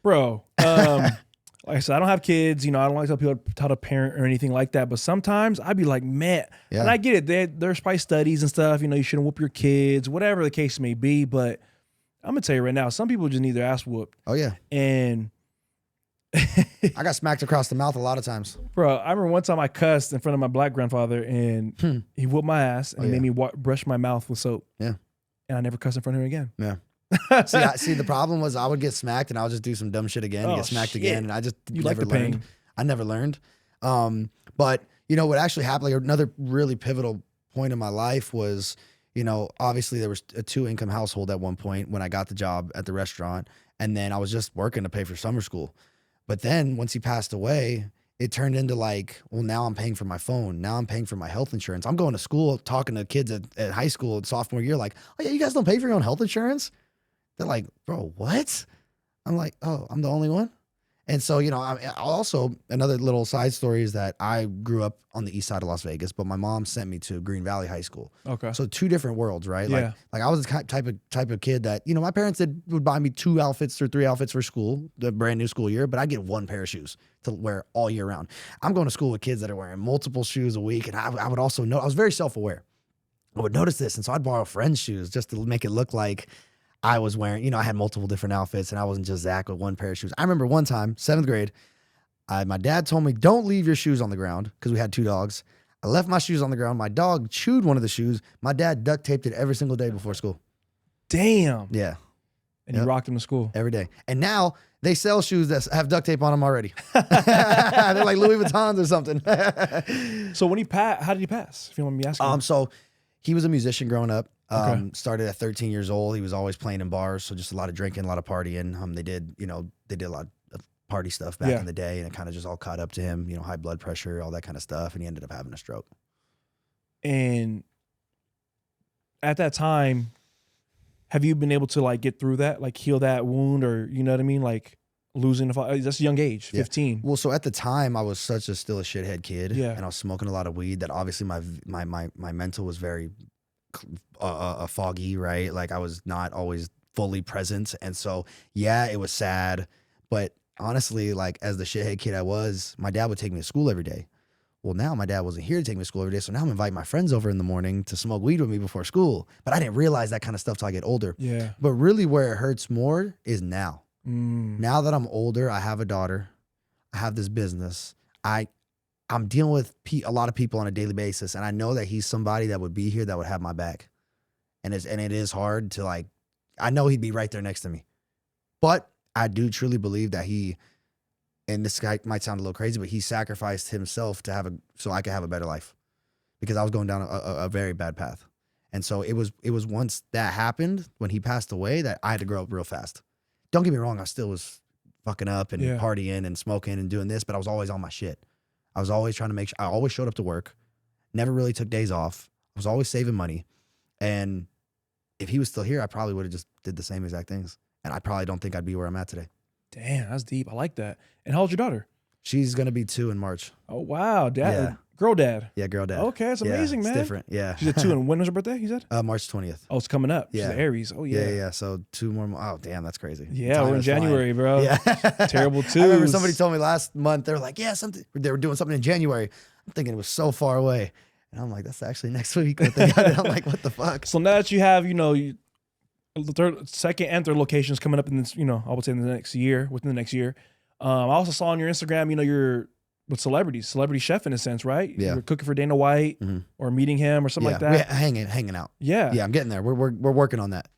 Bro, like I said, I don't have kids, I don't like to tell people how to parent or anything like that. But sometimes I'd be like, man, and I get it. There's probably studies and stuff, you shouldn't whoop your kids, whatever the case may be. But I'm going to tell you right now, some people just need their ass whooped.
Oh, yeah.
And
I got smacked across the mouth a lot of times.
Bro, I remember one time I cussed in front of my black grandfather and he whooped my ass and he made me brush my mouth with soap.
Yeah.
And I never cussed in front of him again.
Yeah. See, the problem was I would get smacked and I would just do some dumb shit again and get smacked again. And I just never learned.
Pain.
I never learned. But what actually happened, like another really pivotal point in my life was, obviously there was a 2-income household at one point when I got the job at the restaurant. And then I was just working to pay for summer school. But then once he passed away, it turned into like, well, now I'm paying for my phone. Now I'm paying for my health insurance. I'm going to school, talking to kids at high school, sophomore year, like, oh yeah, you guys don't pay for your own health insurance? They're like, bro, what? I'm like, oh, I'm the only one? And so, also another little side story is that I grew up on the east side of Las Vegas, but my mom sent me to Green Valley High School.
Okay.
So 2 different worlds, right?
Yeah.
Like I was the type of kid that, my parents would buy me 2 outfits or 3 outfits for school, the brand new school year, but I get 1 pair of shoes to wear all year round. I'm going to school with kids that are wearing multiple shoes a week. And I would also know, I was very self-aware. I would notice this. And so I'd borrow friends' shoes just to make it look like I was wearing, I had multiple different outfits and I wasn't just Zach with 1 pair of shoes. I remember one time, 7th grade, my dad told me, don't leave your shoes on the ground because we had 2 dogs. I left my shoes on the ground. My dog chewed one of the shoes. My dad duct taped it every single day before school.
Damn.
Yeah.
And you rocked them to school.
Every day. And now they sell shoes that have duct tape on them already. They're like Louis Vuittons or something.
So when how did he pass? If you want me asking.
So he was a musician growing up.
Okay.
Started at 13 years old. He was always playing in bars, so just a lot of drinking, a lot of partying. They did a lot of party stuff back in the day, and it kind of just all caught up to him. High blood pressure, all that kind of stuff, and he ended up having a stroke.
And at that time, have you been able to like get through that, like heal that wound, or you know what I mean, like losing that's a young age, 15.
Well, so at the time, I was still a shithead kid,
Yeah.
and I was smoking a lot of weed. That obviously my mental was very foggy, right? Like I was not always fully present, and so it was sad. But honestly, like as the shithead kid I was, my dad would take me to school every day. Well, now my dad wasn't here to take me to school every day, so now I'm inviting my friends over in the morning to smoke weed with me before school. But I didn't realize that kind of stuff till I get older.
Yeah.
But really, where it hurts more is now.
Mm.
Now that I'm older, I have a daughter, I have this business. I'm dealing with a lot of people on a daily basis, and I know that he's somebody that would be here that would have my back. and it is hard to like. I know he'd be right there next to me, but I do truly believe that and this guy might sound a little crazy, but he sacrificed himself so I could have a better life, because I was going down a very bad path. And so it was once that happened, when he passed away, that I had to grow up real fast. Don't get me wrong, I still was fucking up and partying and smoking and doing this, but I was always on my shit. I was always trying to make sure, I always showed up to work, never really took days off. I was always saving money. And if he was still here, I probably would have just did the same exact things. And I probably don't think I'd be where I'm at today.
Damn, that's deep. I like that. And how old's your daughter?
She's going to be 2 in March.
Oh, wow. Dad,
Yeah.
girl dad.
Yeah, girl dad.
Okay, that's amazing, man.
It's different. Yeah.
She's a 2. And when was her birthday, you said?
March 20th.
Oh, it's coming up. She's
Yeah.
an Aries. Oh, yeah.
Yeah. So 2 more. Oh, damn, that's crazy.
Yeah,
Time
we're in
is flying.
January, bro.
Yeah.
Terrible twos.
I remember somebody told me last month, they were like, yeah, they were doing something in January. I'm thinking it was so far away. And I'm like, that's actually next week. But I'm like, what the fuck?
So now that you have, the second and third locations coming up in this, I would say within the next year. I also saw on your Instagram, you're with celebrity chef in a sense, right?
Yeah.
You're cooking for Dana White or meeting him or something like that.
We're hanging out.
Yeah.
Yeah, I'm getting there. We're working on that.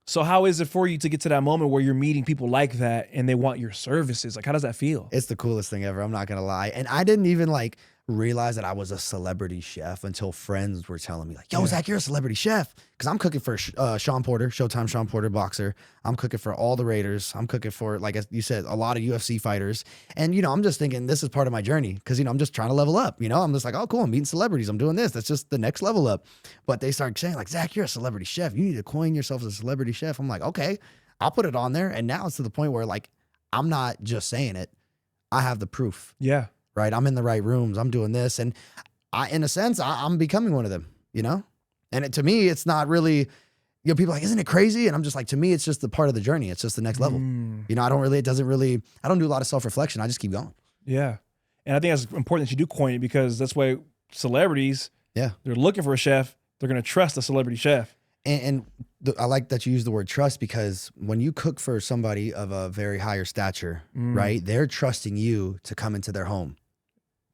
So how is it for you to get to that moment where you're meeting people like that and they want your services? Like, how does that feel?
It's the coolest thing ever. I'm not going to lie. And I didn't even realize that I was a celebrity chef until friends were telling me yo, Zach, you're a celebrity chef. Cause I'm cooking for Sean Porter, Showtime Sean Porter, boxer. I'm cooking for all the Raiders. I'm cooking for, like you said, a lot of UFC fighters. And, I'm just thinking this is part of my journey. Cause, I'm just trying to level up, I'm just like, oh, cool. I'm meeting celebrities. I'm doing this. That's just the next level up. But they start saying Zach, you're a celebrity chef. You need to coin yourself as a celebrity chef. I'm like, okay, I'll put it on there. And now it's to the point where I'm not just saying it. I have the proof.
Yeah.
Right. I'm in the right rooms. I'm doing this. And in a sense, I'm becoming one of them, And to me, it's not really, people are like, isn't it crazy? And I'm just like, to me, it's just the part of the journey. It's just the next level. I don't do a lot of self-reflection. I just keep going.
Yeah. And I think that's important that you do coin it, because that's why celebrities, they're looking for a chef. They're going to trust a celebrity chef.
And I like that you use the word trust, because when you cook for somebody of a very higher stature, right, they're trusting you to come into their home.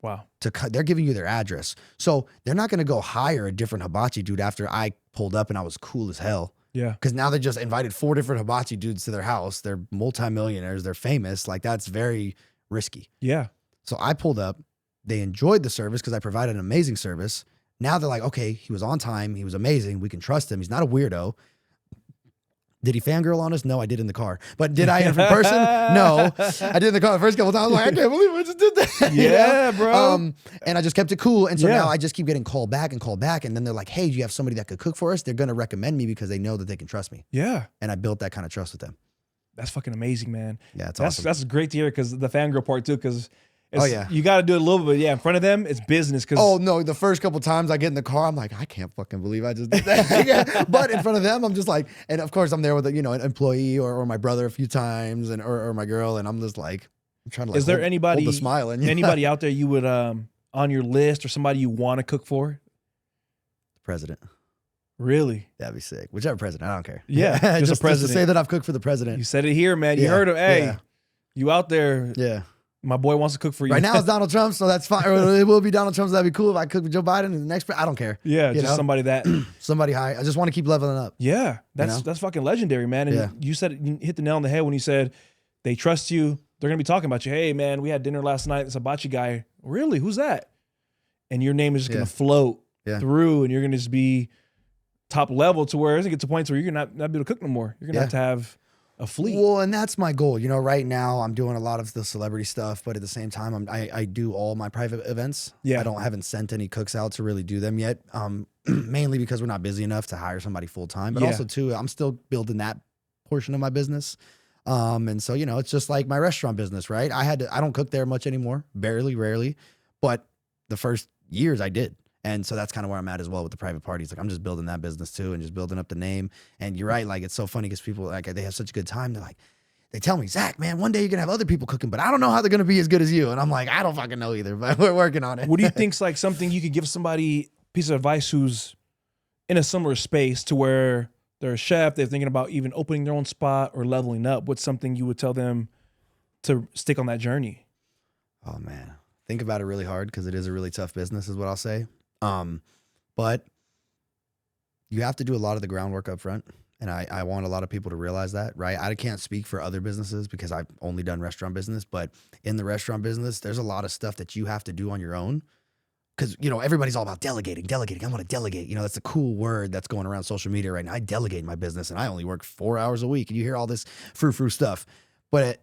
Wow.
They're giving you their address. So they're not going to go hire a different hibachi dude after I pulled up and I was cool as hell.
Yeah.
Because now they just invited 4 different hibachi dudes to their house. They're multimillionaires. They're famous. That's very risky.
Yeah.
So I pulled up. They enjoyed the service because I provided an amazing service. Now they're like, okay, he was on time. He was amazing. We can trust him. He's not a weirdo. Did he fangirl on us? No, I did in the car. But did I in person? No. I did in the car the first couple times. I was like, I can't believe I just did that.
Yeah, bro.
And I just kept it cool. And so now I just keep getting called back. And then they're like, hey, do you have somebody that could cook for us? They're going to recommend me because they know that they can trust me.
Yeah.
And I built that kind of trust with them.
That's fucking amazing, man.
Yeah, it's awesome.
That's great to hear, because the fangirl part too, because
yeah.
You got to do it a little bit. Yeah, in front of them, it's business.
Oh, no. The first couple times I get in the car, I'm like, I can't fucking believe I just did that. Yeah. But in front of them, I'm just like, and of course I'm there with an employee or my brother a few times or my girl. And I'm just like, I'm trying to
Is there anybody,
hold the smile in.
Anybody out there you would, on your list, or somebody you want to cook for?
The president.
Really?
That'd be sick. Whichever president. I don't care.
Yeah.
just
a president.
Just to say that I've cooked for the president.
You said it here, man. You heard him. Hey,
yeah.
You out there.
Yeah.
My boy wants to cook for you.
Right now it's Donald Trump, so that's fine. Or it will be Donald Trump, so that'd be cool if I cook with Joe Biden and the next. I don't care.
Yeah, just somebody that
somebody high. I just want to keep leveling up.
Yeah, that's fucking legendary, man. And you hit the nail on the head when you said they trust you. They're gonna be talking about you. Hey, man, we had dinner last night. This hibachi guy. Really? Who's that? And your name is just gonna float through, and you're gonna just be top level to where it's gonna get to points where you're gonna not be able to cook no more. You're gonna have to have a fleet.
Well, and that's my goal. Right now I'm doing a lot of the celebrity stuff, but at the same time, I do all my private events.
Yeah.
haven't sent any cooks out to really do them yet. Mainly because we're not busy enough to hire somebody full time, but also too, I'm still building that portion of my business. And so, it's just like my restaurant business, right? I don't cook there much anymore, rarely, but the first years I did. And so that's kind of where I'm at as well with the private parties. I'm just building that business too, and just building up the name. And you're right. It's so funny because people they have such a good time. They're like, they tell me, Zach, man, one day you're gonna have other people cooking, but I don't know how they're gonna be as good as you. And I'm like, I don't fucking know either, but we're working on it.
What do you think's something you could give somebody, piece of advice, who's in a similar space to where they're a chef, they're thinking about even opening their own spot or leveling up? What's something you would tell them to stick on that journey?
Oh man, think about it really hard, because it is a really tough business, is what I'll say. But you have to do a lot of the groundwork up front. And I want a lot of people to realize that, right? I can't speak for other businesses because I've only done restaurant business, but in the restaurant business, there's a lot of stuff that you have to do on your own. Because, everybody's all about delegating. I want to delegate. That's a cool word that's going around social media right now. I delegate my business and I only work 4 hours a week. And you hear all this frou-frou stuff. But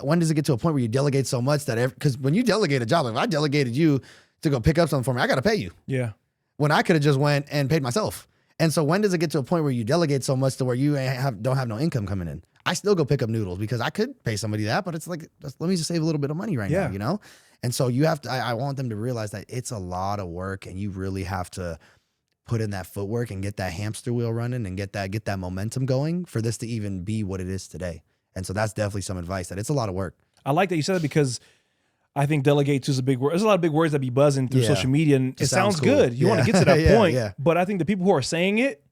when does it get to a point where you delegate so much that, because when you delegate a job, if I delegated you to go pick up something for me, I got to pay you.
Yeah.
When I could have just went and paid myself. And so when does it get to a point where you delegate so much to where you don't have no income coming in? I still go pick up noodles because I could pay somebody that, but it's like, let me just save a little bit of money right now, And so you have to, I want them to realize that it's a lot of work and you really have to put in that footwork and get that hamster wheel running and get that momentum going for this to even be what it is today. And so that's definitely some advice that it's a lot of work.
I like that you said that because I think delegate too is a big word. There's a lot of big words that be buzzing through social media, and it sounds
cool.
good. You want to get to that point.
Yeah.
But I think the people who are saying it,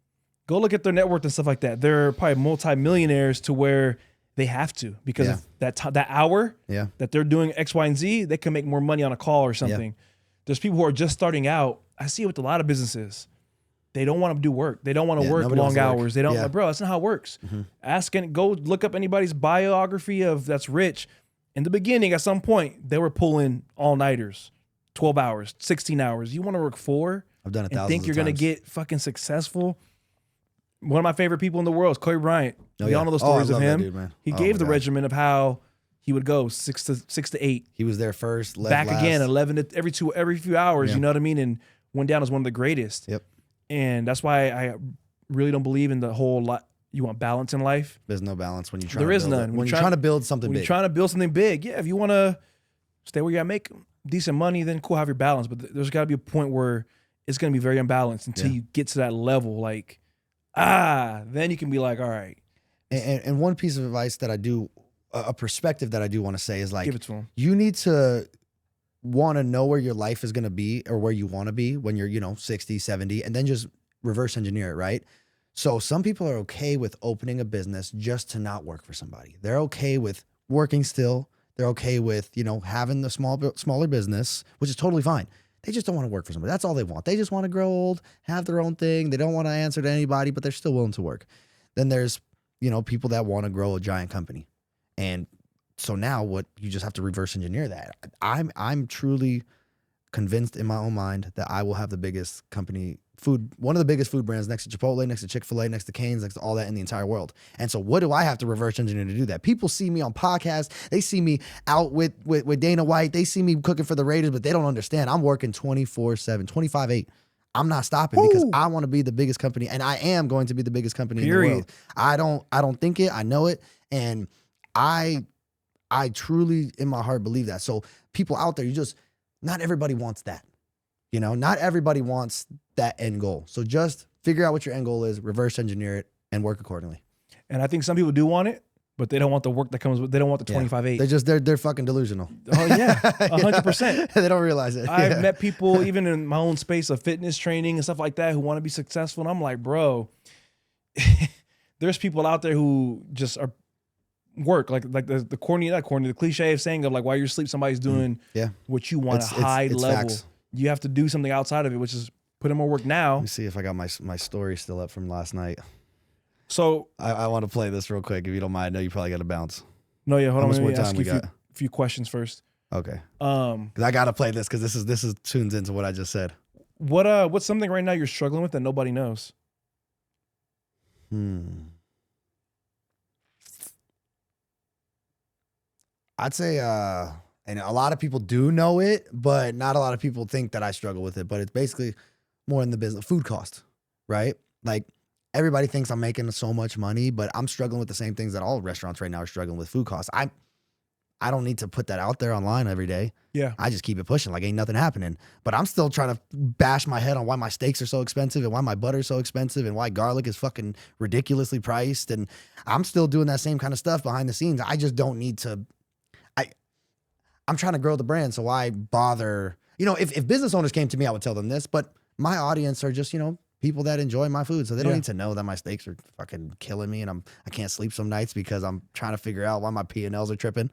go look at their net worth and stuff like that. They're probably multimillionaires to where they have to because of that hour that they're doing X, Y, and Z, they can make more money on a call or something. There's people who are just starting out. I see it with a lot of businesses. They don't want to do work. They don't want to work long hours. They don't, bro, that's not how it works. Go look up anybody's biography of that's rich. In the beginning, at some point, they were pulling all-nighters, 12 hours, 16 hours. You want to work 4?
I've done it thousands
and think you're
going
to get fucking successful? One of my favorite people in the world is Kobe Bryant. We all know the stories of him.
Dude,
he gave the regimen of how he would go 6 to 8.
He was there first, left
back
last.
again, 11 to every few hours. You know what I mean? And went down as one of the greatest.
Yep.
And that's why I really don't believe in the whole you want balance in life.
There's no balance when you try.
There is none.
When you're trying to build something big.
When you're trying to build something big, if you want to stay where you gotta make decent money, then cool, have your balance. But there's got to be a point where it's going to be very unbalanced until you get to that level. Then you can be like, all right.
And one piece of advice that I do, a perspective that I do want to say is
give it to them.
You need to want to know where your life is going to be or where you want to be when you're, 60, 70, and then just reverse engineer it, right? So some people are okay with opening a business just to not work for somebody. They're okay with working still. They're okay with, having the smaller business, which is totally fine. They just don't want to work for somebody. That's all they want. They just want to grow old, have their own thing. They don't want to answer to anybody, but they're still willing to work. Then there's, people that want to grow a giant company. And so now you just have to reverse engineer that. I'm truly convinced in my own mind that I will have the biggest company, one of the biggest food brands next to Chipotle, next to Chick-fil-A, next to Cane's, next to all that in the entire world. And so what do I have to reverse engineer to do that? People see me on podcasts. They see me out with Dana White. They see me cooking for the Raiders, but they don't understand. I'm working 24/7, 25/8. I'm not stopping because I want to be the biggest company, and I am going to be the biggest company in the world. I don't think it. I know it. And I truly in my heart believe that. So people out there, not everybody wants that. Not everybody wants that end goal. So just figure out what your end goal is, reverse engineer it, and work accordingly.
And I think some people do want it, but they don't want the work that comes with. They don't want the 25/8.
They're fucking delusional.
Oh yeah, 100%.
They don't realize it.
I've met people even in my own space of fitness training and stuff like that who want to be successful, and I'm like, bro, there's people out there who just are work like the corny, not corny, the cliche of saying of like while you're asleep, somebody's doing what you want at a high level. Facts. You have to do something outside of it, which is put in more work now.
Let me see if I got my story still up from last night.
So
I want to play this real quick if you don't mind. I know you probably got to bounce.
No, yeah, hold on. Let me ask you a few questions first.
Okay. Because I got to play this because this is tunes into what I just said.
What's something right now you're struggling with that nobody knows?
I'd say, and a lot of people do know it, but not a lot of people think that I struggle with it. But it's basically more in the business, food cost, right? Like everybody thinks I'm making so much money, but I'm struggling with the same things that all restaurants right now are struggling with, food costs. I don't need to put that out there online every day.
Yeah.
I just keep it pushing like ain't nothing happening. But I'm still trying to bash my head on why my steaks are so expensive and why my butter is so expensive and why garlic is fucking ridiculously priced. And I'm still doing that same kind of stuff behind the scenes. I just don't need to. I'm trying to grow the brand, so why bother? If business owners came to me, I would tell them this, but my audience are just, people that enjoy my food. So they don't need to know that my steaks are fucking killing me and I can't sleep some nights because I'm trying to figure out why my P&Ls are tripping,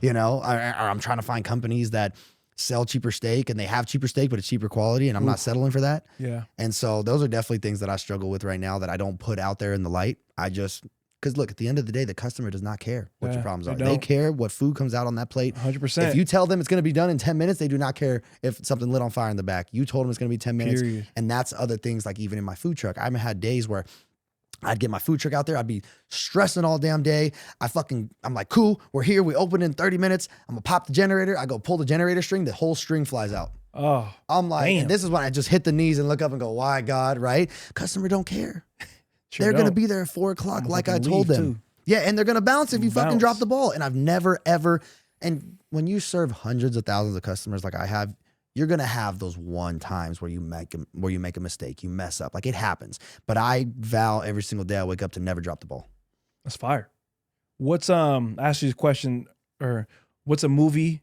or I'm trying to find companies that sell cheaper steak and they have cheaper steak, but it's cheaper quality. And I'm not settling for that.
Yeah.
And so those are definitely things that I struggle with right now that I don't put out there in the light. Because look, at the end of the day, the customer does not care what your problems are. They care what food comes out on that plate.
100%.
If you tell them it's going to be done in 10 minutes, they do not care if something lit on fire in the back. You told them it's going to be 10 minutes.
Period.
And that's other things, like even in my food truck. I've had days where I'd get my food truck out there. I'd be stressing all damn day. I'm like, cool, we're here. We open in 30 minutes. I'm going to pop the generator. I go pull the generator string. The whole string flies out.
Oh,
I'm like,
damn.
and this is when I just hit the knees and look up and go, why God, right? Customer don't care.
Sure
They're
don't.
going to be there at 4 o'clock like I told
leave,
them.
too.
Yeah, and they're going to bounce if you fucking
Bounce.
drop the ball. And I've never, ever, and when you serve hundreds of thousands of customers like I have, you're going to have those one times where you make a mistake, you mess up. Like it happens. But I vow every single day I wake up to never drop the ball.
That's fire. What's I asked you this question, or what's a movie,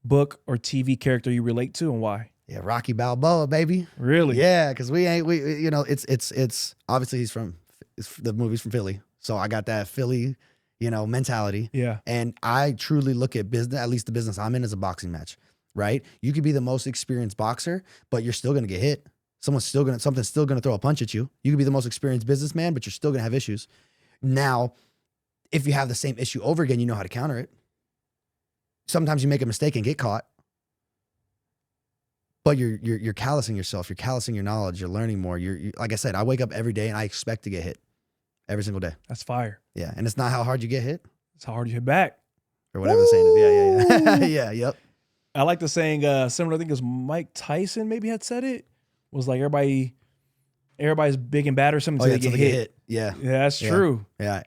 book, or TV character you relate to and why?
Yeah, Rocky Balboa, baby.
Really?
Yeah, because it's obviously the movie's from Philly. So I got that Philly, mentality.
Yeah.
And I truly look at business, at least the business I'm in, as a boxing match, right? You could be the most experienced boxer, but you're still going to get hit. Something's still going to throw a punch at you. You could be the most experienced businessman, but you're still going to have issues. Now, if you have the same issue over again, you know how to counter it. Sometimes you make a mistake and get caught. But you're callousing yourself. You're callousing your knowledge. You're learning more. You like I said, I wake up every day and I expect to get hit every single day.
That's fire.
Yeah, and it's not how hard you get hit
It's how hard you hit back.
or whatever the saying is. Yeah. Yeah. Yep.
I like the saying, similar, I think it was Mike Tyson maybe had said it, was like everybody's big and bad or something until they get hit.
Yeah.
Yeah, that's true.
Yeah.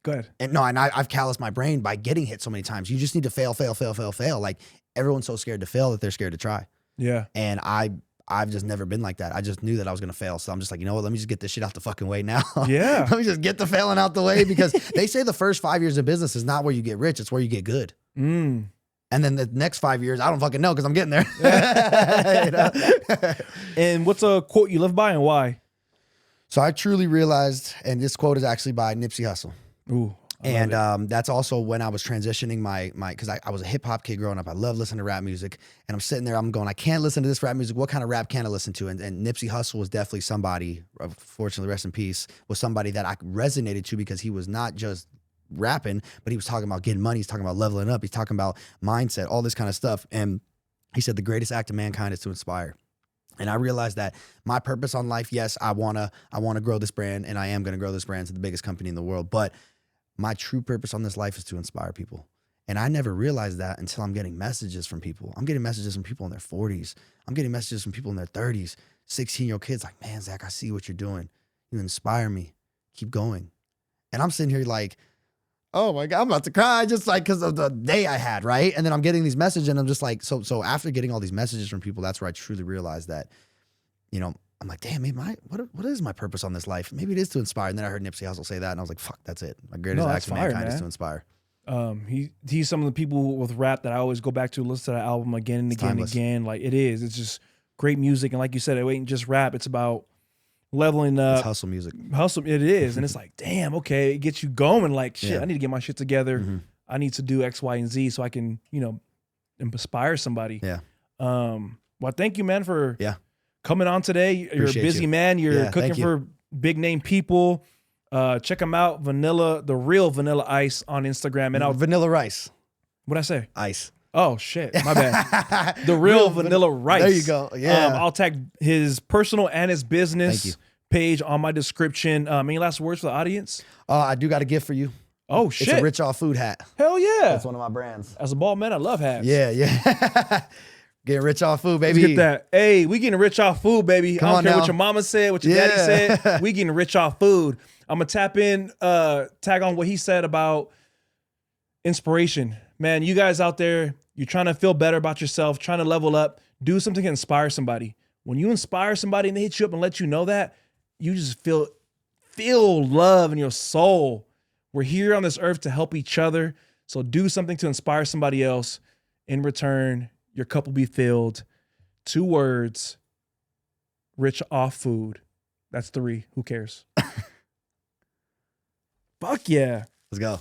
Go ahead.
And I've calloused my brain by getting hit so many times. You just need to fail. Like everyone's so scared to fail that they're scared to try.
Yeah.
And I've just never been like that. I just knew that I was going to fail. So I'm just like, you know what? Let me just get this shit out the fucking way now.
Yeah.
Let me just get the failing out the way, because they say the first 5 years of business is not where you get rich. It's where you get good.
Mm.
And then the next 5 years, I don't fucking know because I'm getting there.
And what's a quote you live by and why?
So I truly realized, and this quote is actually by Nipsey Hussle.
Ooh. I love it.
That's also when I was transitioning because I was a hip hop kid growing up. I love listening to rap music, and I'm sitting there, I'm going, I can't listen to this rap music. What kind of rap can I listen to? And Nipsey Hussle was definitely somebody, fortunately, rest in peace, was somebody that I resonated to, because he was not just rapping, but he was talking about getting money. He's talking about leveling up. He's talking about mindset, all this kind of stuff. And he said, the greatest act of mankind is to inspire. And I realized that my purpose on life, yes, I wanna grow this brand, and I am gonna grow this brand to the biggest company in the world. But my true purpose on this life is to inspire people. And I never realized that until I'm getting messages from people. I'm getting messages from people in their 40s. I'm getting messages from people in their 30s, 16-year-old kids like, man, Zach, I see what you're doing. You inspire me. Keep going. And I'm sitting here like, oh my God, I'm about to cry, just like because of the day I had, right? And then I'm getting these messages, and I'm just like, so after getting all these messages from people, that's where I truly realized that, I'm like, damn, maybe what is my purpose on this life? Maybe it is to inspire. And then I heard Nipsey Hussle say that, and I was like, fuck, that's it. My greatest act of mankind is to inspire.
He's some of the people with rap that I always go back to, listen to that album again and again and again. Like it's just great music. And like you said, it ain't just rap. It's about leveling up.
It's hustle music.
It is. And it's like, damn, okay, it gets you going. Like, shit, I need to get my shit together.
Mm-hmm.
I need to do X, Y, and Z so I can, inspire somebody.
Yeah.
Well, thank you, man, for coming on today. You're
Appreciate
a busy
you.
man. You're cooking for big name people. Check them out. The real Vanilla Ice on Instagram. And
Vanilla Rice.
What'd I say?
Ice.
Oh shit, my bad. The real Vanilla Rice.
There you go. Yeah.
I'll tag his personal and his business page on my description. Any last words for the audience?
I do got a gift for you.
Oh shit.
It's a Rich Off Food hat.
Hell yeah.
That's one of my brands.
As a bald man, I love hats.
Yeah. Getting rich off food, baby.
Let's get that. Hey, we getting rich off food, baby. I don't care what your mama said, what your daddy said. We getting rich off food. I'm going to tag on what he said about inspiration. Man, you guys out there, you're trying to feel better about yourself, trying to level up, do something to inspire somebody. When you inspire somebody and they hit you up and let you know that, you just feel love in your soul. We're here on this earth to help each other. So do something to inspire somebody else. In return, your cup will be filled. 2 words, rich off food. That's 3. Who cares? Fuck yeah.
Let's go.